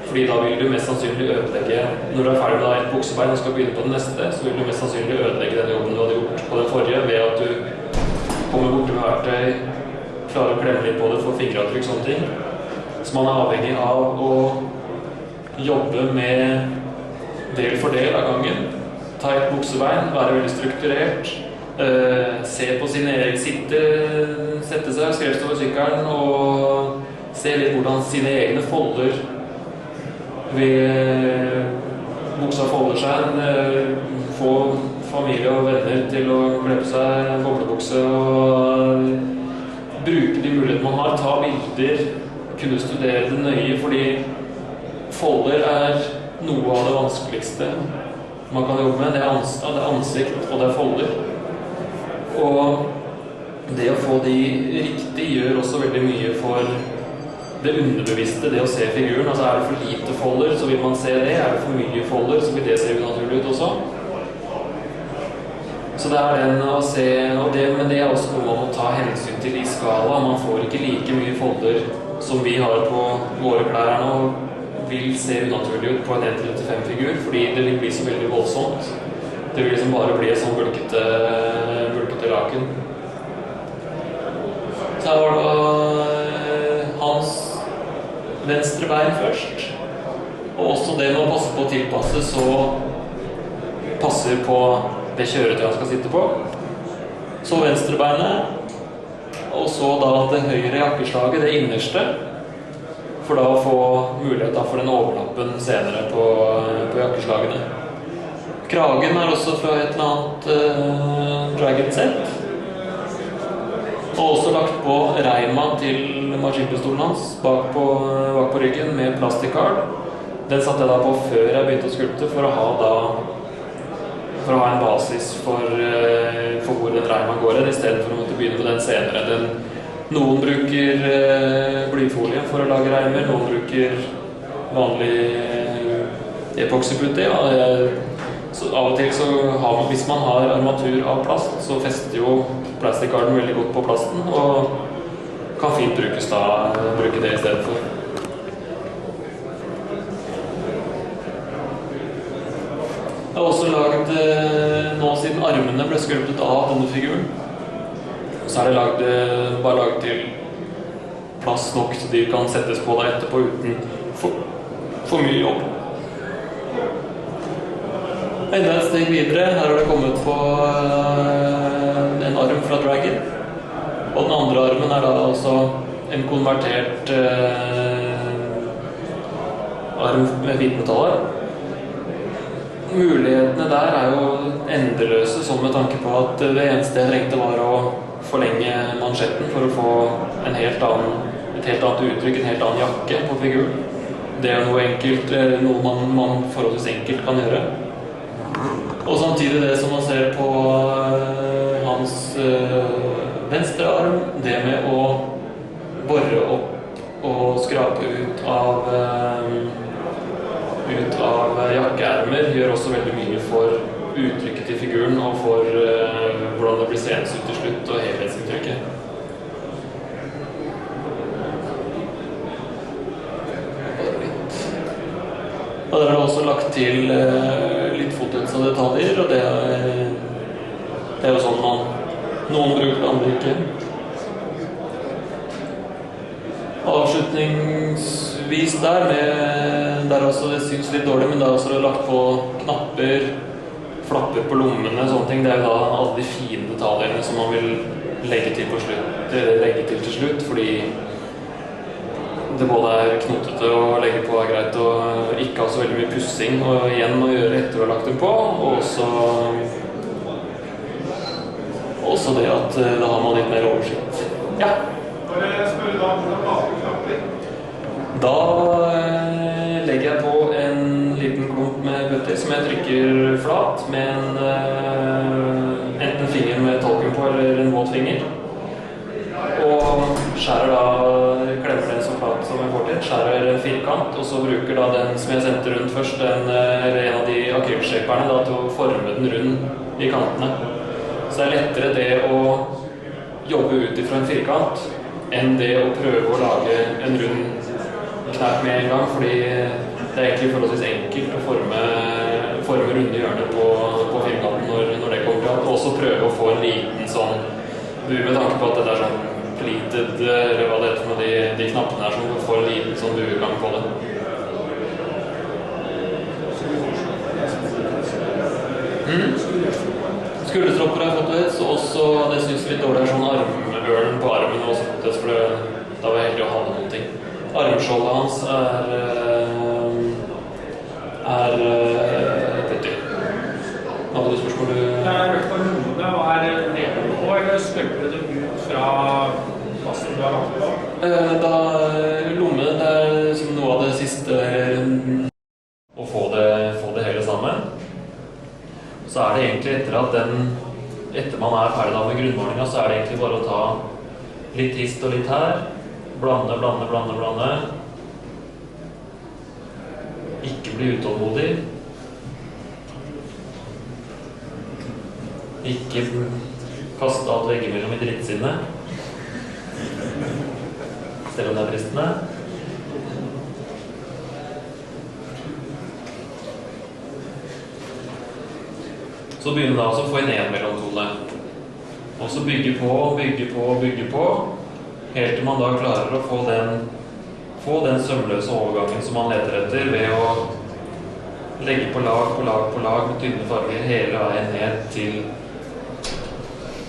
fordi da vil du mest sannsynlig ødelegge, når du ferdig med et buksebein og skal begynne på den neste, så vil du mest sannsynlig ødelegge den jobben du hadde gjort på den forrige, ved at du kommer bort med verktøy, klarer å klemme litt på det for fingeravtrykk, sånne ting. Så man avhengig av å jobbe med del for del av gangen, ta et buksebein, være veldig strukturert, se på sine egne sette seg, skrevst over sykkelen og se litt hvordan sine egne folder ved buksa folder seg, få familie og venner til å kle på seg boblebukse og bruke de mulighetene man har, ta bilder, kunne studere det nøye, fordi folder noe av det vanskeligste man kan jobbe med. Det ansikt og det folder. Og det å få de riktig gjør også veldig mye for det underbevisste, det å se figuren. Altså det for lite folder, så vil man se det. Det for mye folder, så vil det se unaturlig ut også. Så det den å se, men det også noe man må ta hensyn til I skala. Man får ikke like mye folder som vi har på våre klær nå, vil se unaturlig ut på en 1-5-figur, fordi det vil bli så veldig voldsomt. Det vil liksom bare bli en sånn bulkete laken. Så her var det hans venstre bein først, og også det med å passe på å tilpasse, så passer på det kjøretøyet han skal sitte på. Så venstre beinet, og så da det høyre jakkeslaget, det innerste, for da å få mulighet for den overlappen senere på jakkeslagene. Kragen også fra et eller annet Dragon-sett. Og også lagt på reima til maskinpistolen hans bak på ryggen med plastikkard. Den satte jeg da på før jeg begynte å skulpte for å ha en basis for hvor den reima går i stedet for å måtte begynne med den senere. Noen bruker blyfolie for å lage reimer, noen bruker vanlig epoxyputty. Så av og til så hvis man har armatur av plast, så fester jo plastikkarden veldig godt på plasten, og kan fint bruke det i stedet for. Jeg har også laget, nå siden armene ble skulptet av denne figuren, så er det bare laget til plass nok så de kan settes på deg etterpå uten for mye jobb. Enda et steg videre, her har det kommet på en arm fra Dragon, og den andre armen er da også en konvertert arm med hvitmetaller. Mulighetene der er jo endeløse, sånn med tanke på at det eneste jeg trengte var å forlenge mansjetten for å få et helt annet uttrykk, en helt annen jakke på figuren. Det er noe man forholdsvis enkelt kan gjøre. Og samtidig det som man ser på hans venstre arm, det med å borre opp og skrape ut av jakkeermer gjør også veldig mye for uttrykket til figuren og for hvordan det blir seende ut til slutt og helhetsinntrykket. Og der er det også lagt til litt fotets og detaljer, og det er jo sånn noen bruker det, andre ikke. Avslutningsvis der også, det synes litt dårlig, men det er også lagt på knapper, flapper på lommene, sånne ting. Det er jo da alle de fine detaljene som man vil legge til slutt, fordi det både er knotete å legge på er greit og ikke ha så veldig mye pussing og igjen å gjøre etter å ha lagt dem på, og også det at da har man litt mer oversikt. Ja. Bare spør da hvordan lager knapper? Da legger jeg på en liten klump med putty som jeg trykker flat med enten finger med tolken på eller en våt finger. Og klemmer den så flat som jeg får til, skjærer en firkant, og så bruker da den som jeg sendte rundt først, eller en av de akrylshaperne til å forme den rund i kantene. Så det er lettere det å jobbe ut ifra en firkant enn det å prøve å lage en rund knert med en gang, fordi det er egentlig forholdsvis enkelt å forme runde hjørner på firkanten når det kommer til at, og også prøve å få en liten sånn bue med tanke på at det er sånn pleated, eller hva det heter for de knappene her som får en liten sånn buegang på det. Skulderstropper er fotets, og også, det synes litt dårlig, er sånn armørn på armen også fotets, for da var jeg heldig å ha noen ting. Armskjoldet hans er putti. Hadde du spørsmål du? Det er rødt på lommene, og er nede på, eller skulper det ut fra plassen du har lagt på? Lommene, det er noe av det siste å få det hele sammen. Så er det egentlig etter man er ferdig med grunnmålingen, så er det egentlig bare å ta litt hist og litt her, blande. Ikke bli utålmodig. Ikke kaste alt veggimellom i drittsinne. Selv om det er tristende. Så begynner da å få en mellomtone. Og så bygge på, helt til man da klarer å få den sømløse overgangen som man leter etter ved å legge på lag med tynne farger hele veien ned til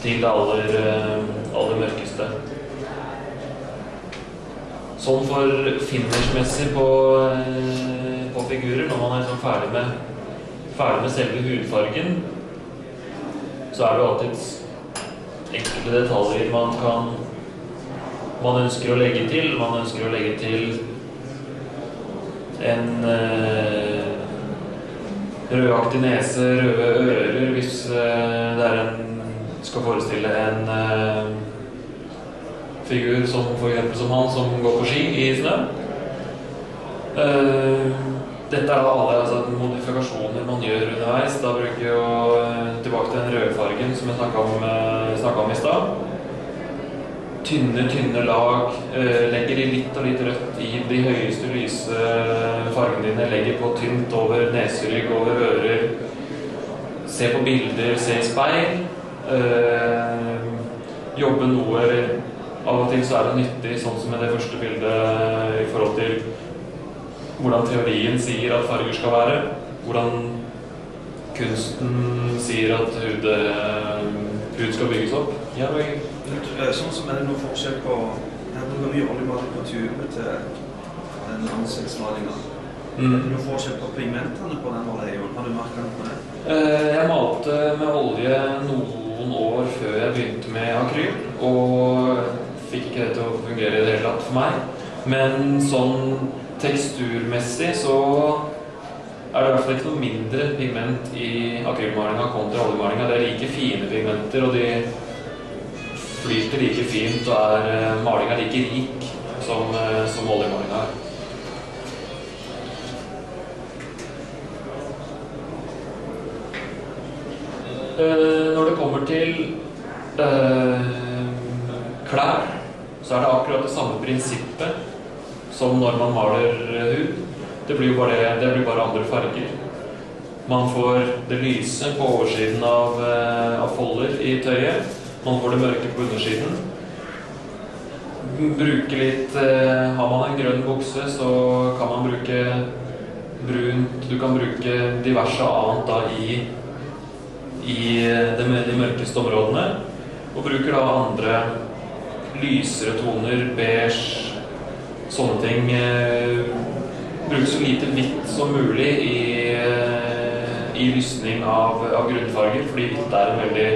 det aller mørkeste. Sånn for finishmessig på figurer, når man er liksom ferdig med selve hudfargen, så det jo alltid enkelte detaljer man ønsker å legge til. Man ønsker å legge til en rødaktig nese, røde ører, hvis det skal forestille en figur som for eksempel som han som går på ski i snø. Dette da alle modifikasjoner man gjør underveis. Da bruker jeg jo tilbake til den røde fargen som jeg snakket om i stad. Tynne lag, legger i litt og litt rødt i de høyeste lyse fargene dine, legger på tynt over neserygg, over ører, se på bilder, se i speil, jobbe noe, av og til så det nyttig, sånn som med det første bildet i forhold til hvordan teorien sier at farger skal være, hvordan kunsten sier at hud skal bygges opp. Ja, sånn som det noe forskjell på, jeg bruker mye oljemaling på tube til den ansiktsmalingen. Noe forskjell på pigmentene på den oljen, har du merket noe på det? Jeg malte med olje noen år før jeg begynte med akryl, og fikk ikke det til å fungere i det hele tatt for meg. Men sånn teksturmessig så det i hvert fall ikke noe mindre pigment i akrylmalinga kontra oljemalinga. Det like fine pigmenter, og de flyter like fint, og malinga like rik som oljemalinga Når det kommer til klær, så det akkurat det samme prinsippet som når man maler hud. Det blir bare andre farger. Man får det lyse på oversiden av folder i tøyet. Man får det mørke på undersiden. Bruke litt, har man en grønn bukse, så kan man bruke brunt. Du kan bruke diverse annet da i de mørkeste områdene. Og bruker da andre lysere toner, beige, sånne ting. Bruker så lite hvitt som mulig i lysning av grunnfarger, fordi hvitt en veldig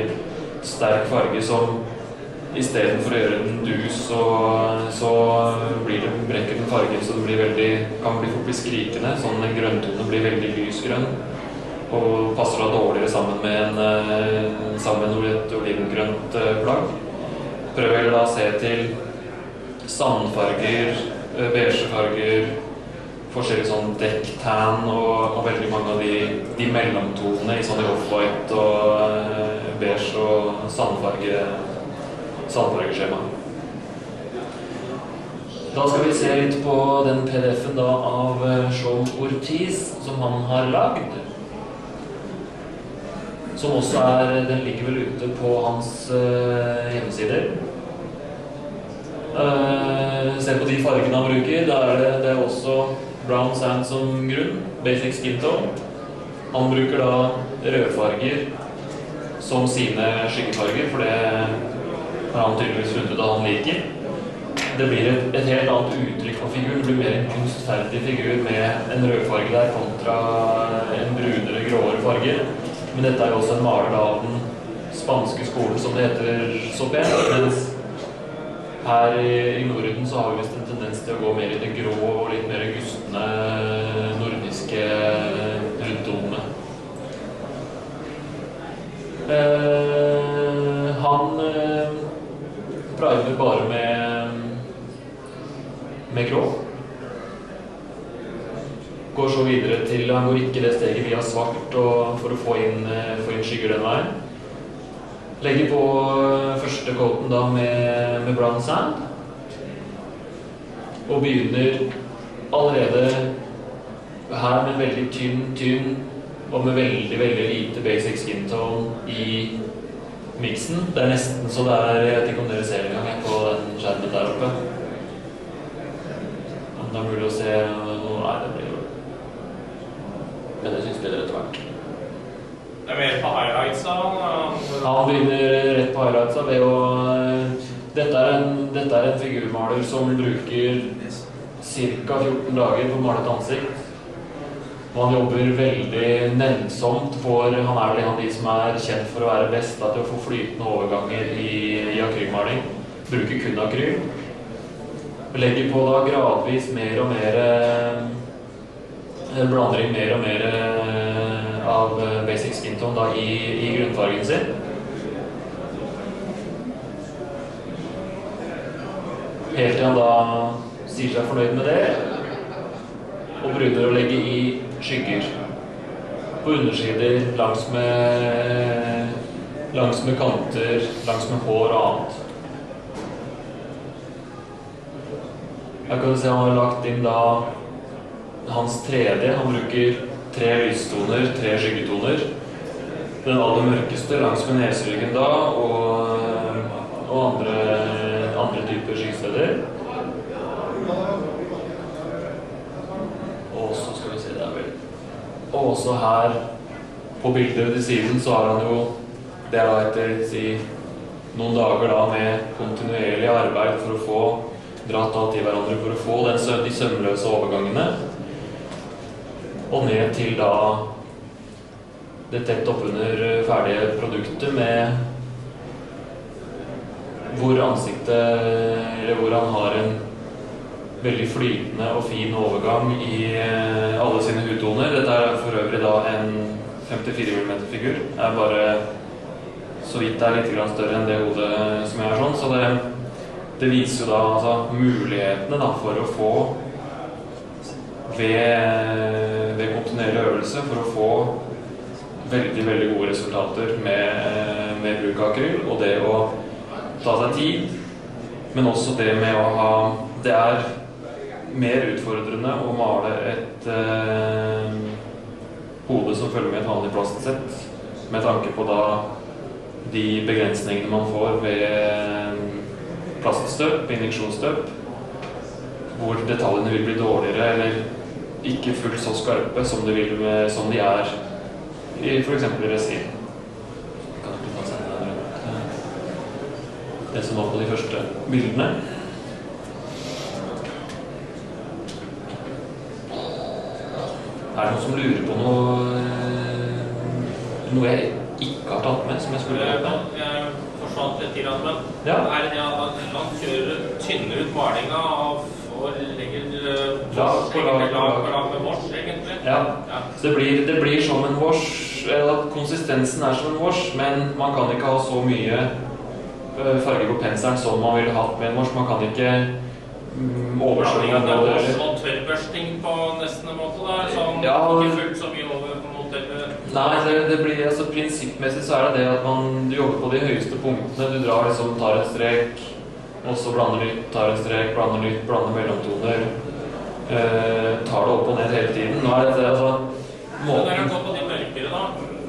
sterk farge som i stedet for å gjøre den dus, så brekker den fargen, så det kan fort bli skrikende, sånn en grønntone blir veldig lysgrønn, og passer da dårligere sammen med et olivengrønt plagg. Prøv heller da å se til sandfarger, beigefarger, forskjellige sånn deck-tan og veldig mange av de mellomtonene i sånne off-white og beige og sandfargeskjema. Da skal vi se litt på den PDF-en da av Sean Ortiz som han har lagd. Som også den ligger vel ute på hans hjemmesider. Se på de fargene han bruker. Det også brown sand som grunn, basic skin tone. Han bruker da rødfarger som sine skyggefarger, for det har han tydeligvis funnet ut at han liker. Det blir et helt annet uttrykk på figuren. Det blir mer en kunstferdig figur med en rødfarge der kontra en brunere, gråere farge. Men dette jo også en maler av den spanske skolen, som det heter så pent, mens her i Norden så har vi vist en tendens til å gå mer i det grå og litt mer gustne nordiske rundtonene. Han primer bare med grå. Går så videre til, han går ikke det steget via svart for å få inn skygger den veien. Legger på første coaten da med brown sand. Og begynner allerede her med veldig tynn og med veldig lite basic skin tone i miksen. Det nesten så jeg vet ikke om dere ser en gang på den skjermen der oppe. Om det mulig å se, nei det blir jo. Men det synes bedre etter hvert. Det mer på highlightsa? Han begynner rett på highlightsa ved å... Dette en figurmaler som bruker ca. 14 dager på å male et ansikt. Og han jobber veldig nennsomt, for han vel en av de som kjent for å være best til å få flytende overganger i akrylmaling. Bruker kun akryl. Legger på da gradvis mer og mer, blander inn mer og mer av basic skin tone da i grunnfargen sin. Helt til han da sier seg fornøyd med det, og begynner å legge i skygger på undersider, langs med kanter, langs med hår og annet. Her kan du se han har lagt inn da hans 3D. Han bruker 3 lystoner, 3 skyggetoner. Den aller mørkeste langs med neseryggen da, og andre typer skyggesteder. Og så skal vi se der vel. Og også her på bildet til siden så har han jo, det da etter noen dager da med kontinuerlig arbeid for å få dratt alt i hverandre for å få de sømløse overgangene. Og ned til da det tett oppunder ferdige produktet med hvor ansiktet, eller hvor han har en veldig flytende og fin overgang i alle sine hudtoner. Dette for øvrig da en 54 mm figur. Det bare så vidt litt større enn det hodet som jeg sånn, så det viser jo da altså, mulighetene da, for å få ved kontinuerlig øvelse for å få veldig, veldig gode resultater med bruk av akryl, og det å ta seg tid, men også det med å ha, det mer utfordrende å male et hode som følger med et vanlig plastsett, med tanke på da de begrensningene man får ved plaststøp, injeksjonsstøp, hvor detaljene vil bli dårligere eller ikke fullt så skarpe som de i for eksempel resin. Kan jeg ta seg det som var på de første bildene. Det noen som lurer på noe jeg ikke har tatt med, som jeg skulle gjøre med? Jeg forsvant litt grann, men ja. Det at man kjører tynner ut malinga og legger lag med wash, egentlig? Ja, så det blir som en wash, eller konsistensen som en wash, men man kan ikke ha så mye farge på penselen som man ville hatt med en wash. Man kan ikke overslåing av det. Og tørrbørsting på nesten en måte da, som ikke fullt så mye over på motellet. Nei, det blir, altså prinsippmessig så det at du jobber på de høyeste punktene. Du drar tar en strek, og så blander nytt, tar en strek, blander nytt, blander mellomtoner. Tar det opp og ned hele tiden. Nå dette, altså, måten. Når han går på de mørkere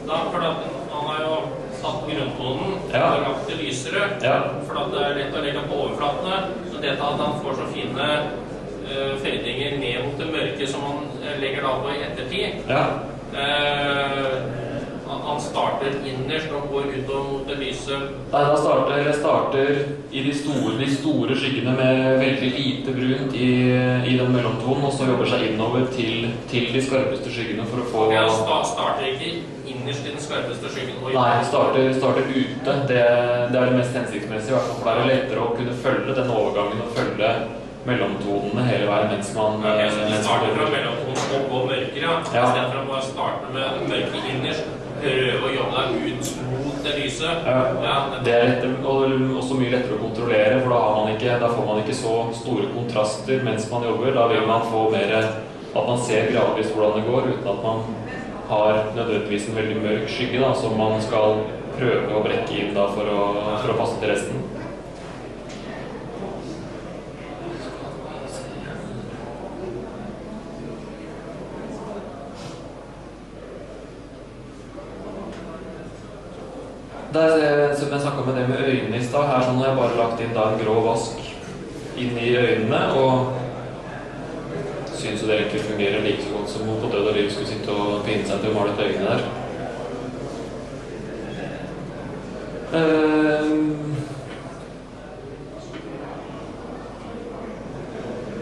da for at han har jo satt grunntonen og lagt det lysere, for at det lett å legge på overflatene, så det at han får så fine føydinger ned mot det mørke som han legger da på i ettertid. Han starter innerst og går utover mot det lyse. Nei, jeg starter i de store skyggene med veldig lite brunt i den mellomtonen, og så jobber seg innover til de skarpeste skyggene for å få... Starter ikke innerst i den skarpeste skyggen? Nei, starter ute. Det det mest hensiktsmessige, i hvert fall, for det lettere å kunne følge den overgangen og følge mellomtonene hele veien mens man... Så de starter fra mellomtonen og går mørkere, i stedet for å bare starte med mørke innerst, prøve å jobbe deg ut mot det lyset. Det lettere, og også mye lettere å kontrollere, for da får man ikke så store kontraster mens man jobber. Da vil man få mer at man ser gradvis hvordan det går, uten at man har nødvendigvis en veldig mørk skygge da, som man skal prøve å brekke inn da, for å passe til resten. Som jeg snakket med det med øynene i stad, her sånn har jeg bare lagt inn da en grå vask inn i øynene, og synes jo det egentlig fungerer like så godt som hun på død og liv skulle sitte og finne seg til å male et øyne der.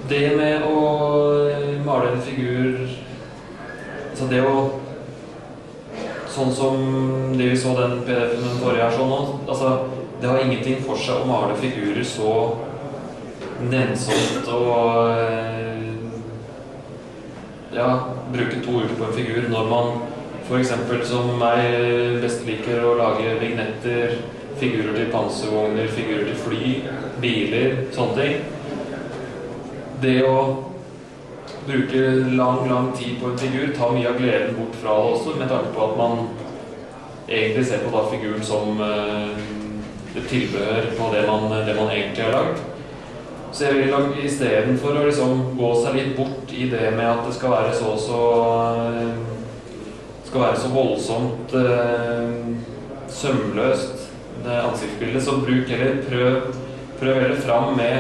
Det med å male en figur så det å sånn som det vi så den PDF-en den forrige her sånn nå, altså det har ingenting for seg å male figurer så nennsomt og ja, bruke 2 uker på en figur når man for eksempel som meg best liker å lage vignetter, figurer til panservogner, figurer til fly, biler, sånne ting. Det å bruke lang tid på en figur tar mye av gleden bort fra det også, med tanke på at man egentlig ser på da figuren som det tilbehør på det man egentlig har lagd. Så jeg vil nok i stedet for å liksom gå seg litt bort i det med at det skal være så voldsomt sømløst det ansiktsbildet, så bruk heller prøv heller fram med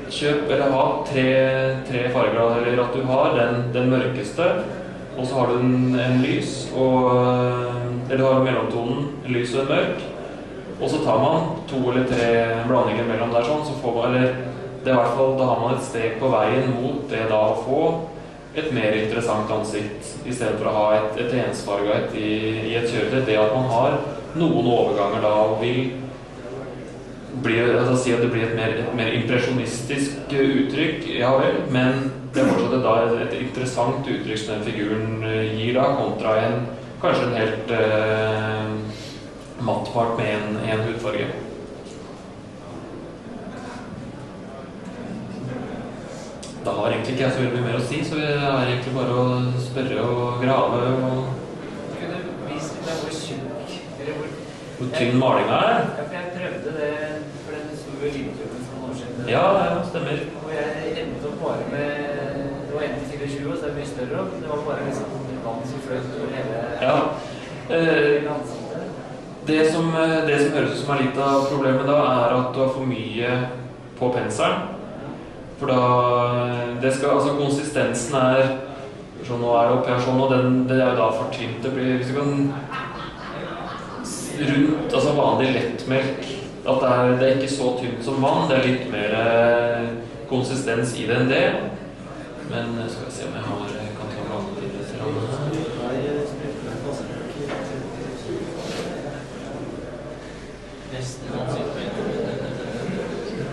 kjøp eller ha tre farger, eller at du har den mørkeste, og så har du en lys, eller du har mellomtonen, en lys og en mørk, og så tar man 2 eller 3 blandinger mellom der sånn, så får man, eller det er i hvert fall, da har man et steg på veien mot det da å få et mer interessant ansikt, i stedet for å ha et ensfarget i et kjøretøy. Det at man har noen overganger da, og vil si at det blir et mer impresjonistisk uttrykk, ja vel, men det er fortsatt da et interessant uttrykk som den figuren gir da, kontra kanskje en helt matt part med en hudfarge. Da har egentlig ikke jeg så veldig mer å si, så det er egentlig bare å spørre og grave og... Kunne du vise meg hvor tjukk, eller hvor tynn malinga er? Ja, for jeg prøvde det, for den sto jo i lydklubben for noen år siden. Ja, stemmer. Og jeg endte opp bare med, det var 1-4-20, så det er mye større, og det var bare liksom vann som fløt over hele ansiktet. Det som høres ut som er litt av problemet da, er at du har for mye på penselen. For da, konsistensen sånn, nå er det oppe her sånn, og det er jo da for tynt. Det blir, hvis du kan rundt, altså vanlig lettmelk, at det er ikke så tynt som vann, det er litt mer konsistens i det enn det. Men skal vi se om jeg kan ta vannet litt fram her.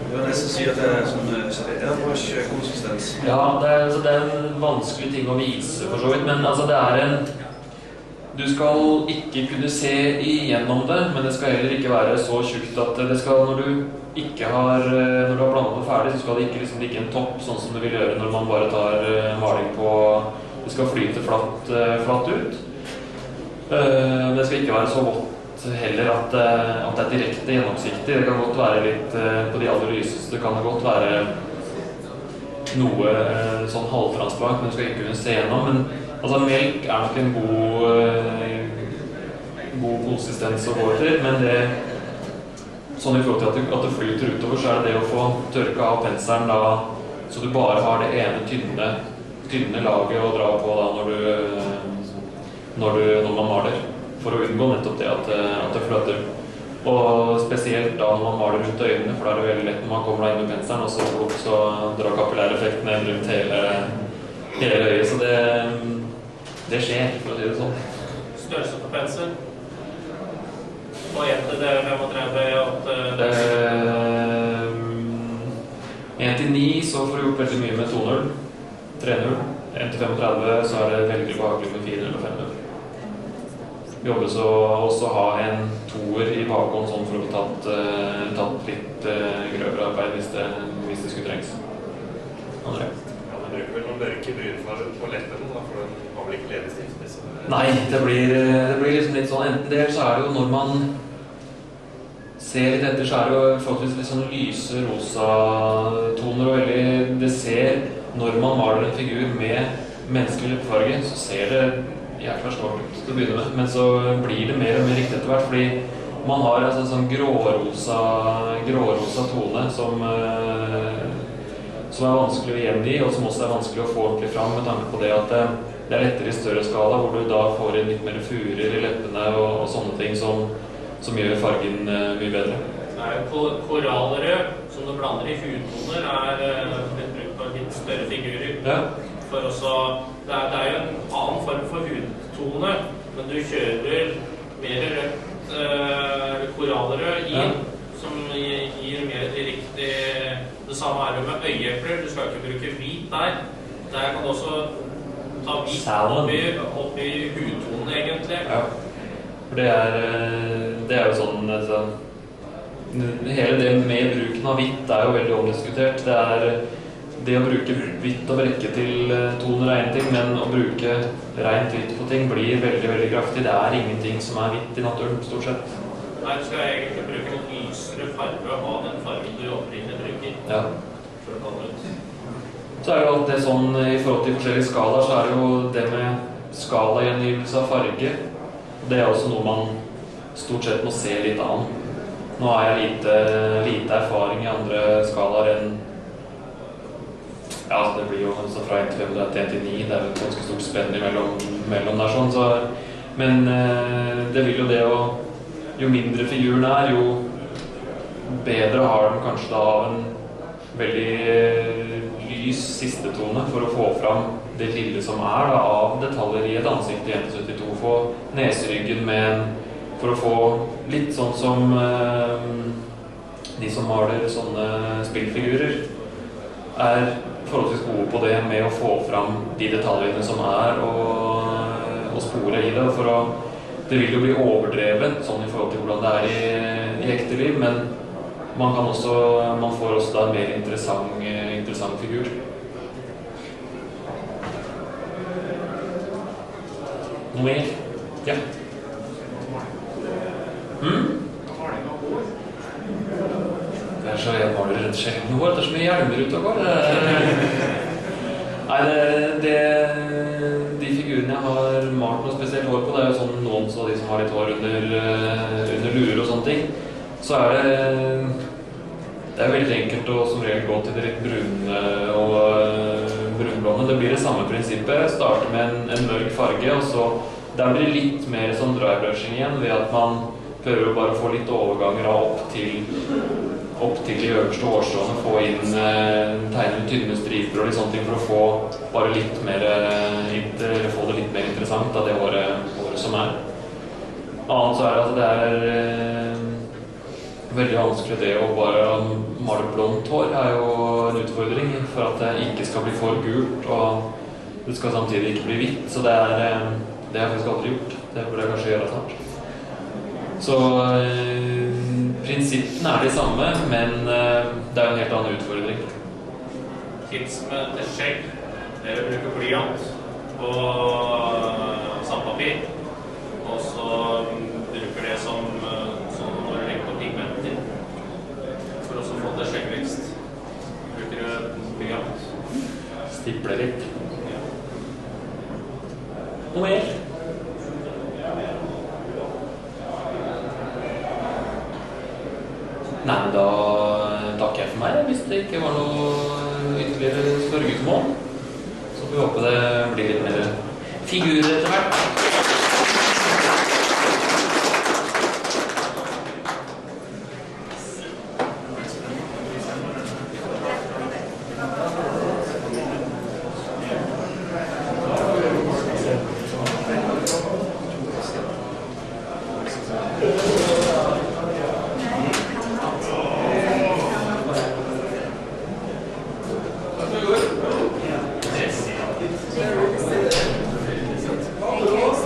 Jeg vil nesten si at det er sånn airbrush-konsistens. Ja, det er en vanskelig ting å vise for så vidt, men altså det er du skal ikke kunne se igjennom det, men det skal heller ikke være så tjukt at det skal, når du har blandet det ferdig, så skal det ikke liksom ligge en topp, sånn som det vil gjøre når man bare tar maling på, det skal flyte flatt ut. Det skal ikke være så vått heller at det er direkte gjennomsiktig. Det kan godt være litt, på de aller lyseste kan det godt være noe sånn halvtransparent, men du skal ikke kunne se gjennom. Men altså, melk er nok en god konsistens å gå etter, men det, sånn i forhold til at det flyter utover, så er det å få tørka av penselen da, så du bare har det ene tynne laget å dra på da, når man maler, for å unngå nettopp det at det fløter. Og spesielt da når man maler rundt øynene, for da er det veldig lett når man kommer da inn med penselen, og så drar kapillæreffekten ned rundt hele øyet, så det skjer, for å si det sånn. Størrelse på pensel? Hva gjetter det 35? 1-9 så får du gjort veldig mye med 2-0, 3-0. 1-35 så er det veldig behagelig med 4-0 og 5-0. Vi jobber så også ha en 2-er i bakhånd, sånn for å få tatt litt grøvere arbeid hvis det skulle trengs. André? Ja, det bruker vel noen mørke brunfarger på leppen, da, for den har vel ikke ledestift. Nei, det blir liksom litt sånn, enten det, så er det jo når man ser litt etter, så er det jo faktisk litt sånn lyse rosa toner, og veldig, det ser, når man maler en figur med menneskelig leppefarge, så ser det jækla svart ut til å begynne med, men så blir det mer og mer riktig etter hvert, fordi man har en sånn grårosa tone som er vanskelig å gjengi, og som også er vanskelig å få ordentlig fram, med tanke på det at det er lettere i større skala, hvor du da får inn litt mer furer i leppene og sånne ting som gjør fargen mye bedre. Korallrød, som du blander i hudtoner, er blitt brukt på litt større figurer. Ja. For også, det er jo en annen form for hud hudtone, men du kjører mer rødt korallrød inn, som gir mer direkte. Det samme er jo med øyeepler, du skal ikke bruke hvit der. Der kan du også ta hvit oppi hudtonen egentlig. Ja, for det er jo sånn, altså, hele det med bruken av hvitt er jo veldig omdiskutert. Det å bruke hvitt og brekke til toner er en ting, men å bruke rent hvitt på ting blir veldig, veldig kraftig. Det er ingenting som er hvitt i naturen, stort sett. Nei, du skal egentlig bruke en lysere farge og ha den fargen du opprinnelig bruker. Ja. For å kalle det ut. Så er jo alt det sånn, i forhold til forskjellige skalaer, så er det jo det med skalagjengivelse av farge. Det er også noe man stort sett må se litt an. Nå har jeg lite erfaring i andre skalaer enn, ja, det blir jo så fra 1 til 5 til 1 til 9, det er jo et ganske stort spenn mellom der sånn, så, men det vil jo det å, jo mindre figuren er, jo bedre har den kanskje da av en veldig lys siste tone for å få fram det lille som er da, av detaljer i et ansikt i 1-72, få neseryggen med for å få litt sånn som de som maler sånne spillfigurer er forholdsvis gode på det med å få fram de detaljene som er og spore i det, det vil jo bli overdrevet sånn i forhold til hvordan det er i ekte liv, men man får også da en mer interessant figur. Noe mer? Ja. Det er så jeg maler rett sjelden hår, det er så mye hjelmer ute og går. Nei, de figurene jeg har malt noe spesielt hår på, det er jo sånn noen av de som har litt hår under lurer og sånne ting. Så det er veldig enkelt å som regel gå til det litt brune og brunblåne. Det blir det samme prinsippet. Starte med en mørk farge, og så der blir det litt mer sånn dry brushing igjen, ved at man prøver å bare få litt overganger opp til de øverste hårstråene, få inn tegne tynne striper og litt sånne ting for å få bare litt mer, få det litt mer interessant av det håret som er. Annet så er det at det er veldig vanskelig det å bare male blondt hår er jo en utfordring for at det ikke skal bli for gult og det skal samtidig ikke bli hvitt, så det har jeg faktisk aldri gjort. Det burde jeg kanskje gjøre snart. Så prinsippene er de samme, men det er en helt annen utfordring. Tips med et skjegg, det er å bruke blyant på sandpapir, og så bruker det som når du legger på pigmenter, for å få det skjeggvekst. Bruker du blyant. Stipler litt. Noe mer? Nei, men da takker jeg for meg, hvis det ikke var noe ytterligere spørsmål. Så får vi håpe det blir litt mer figurer etter hvert. Okay.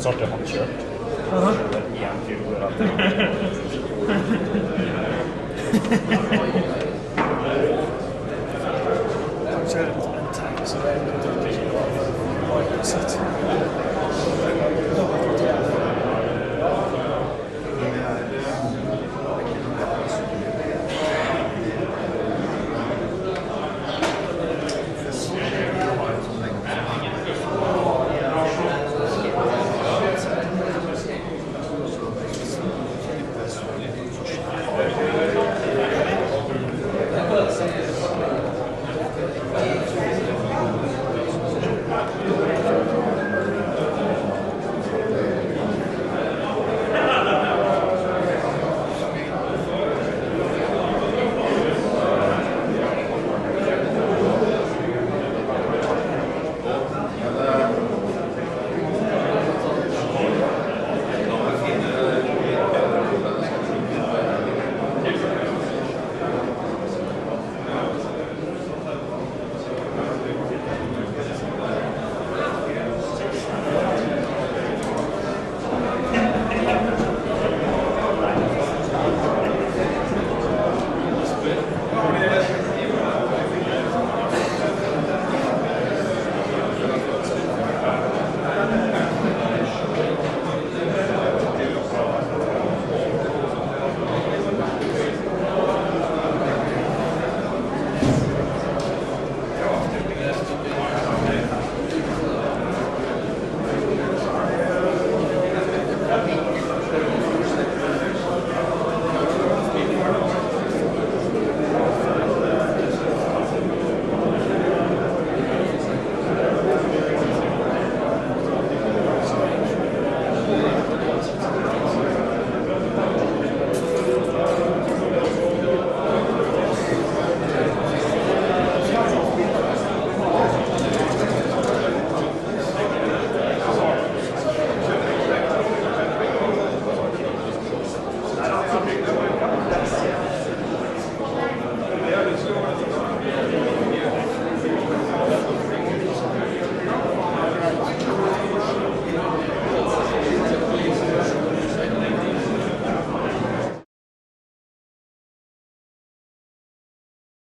sorter håndkjørt. Eller 1 kilo.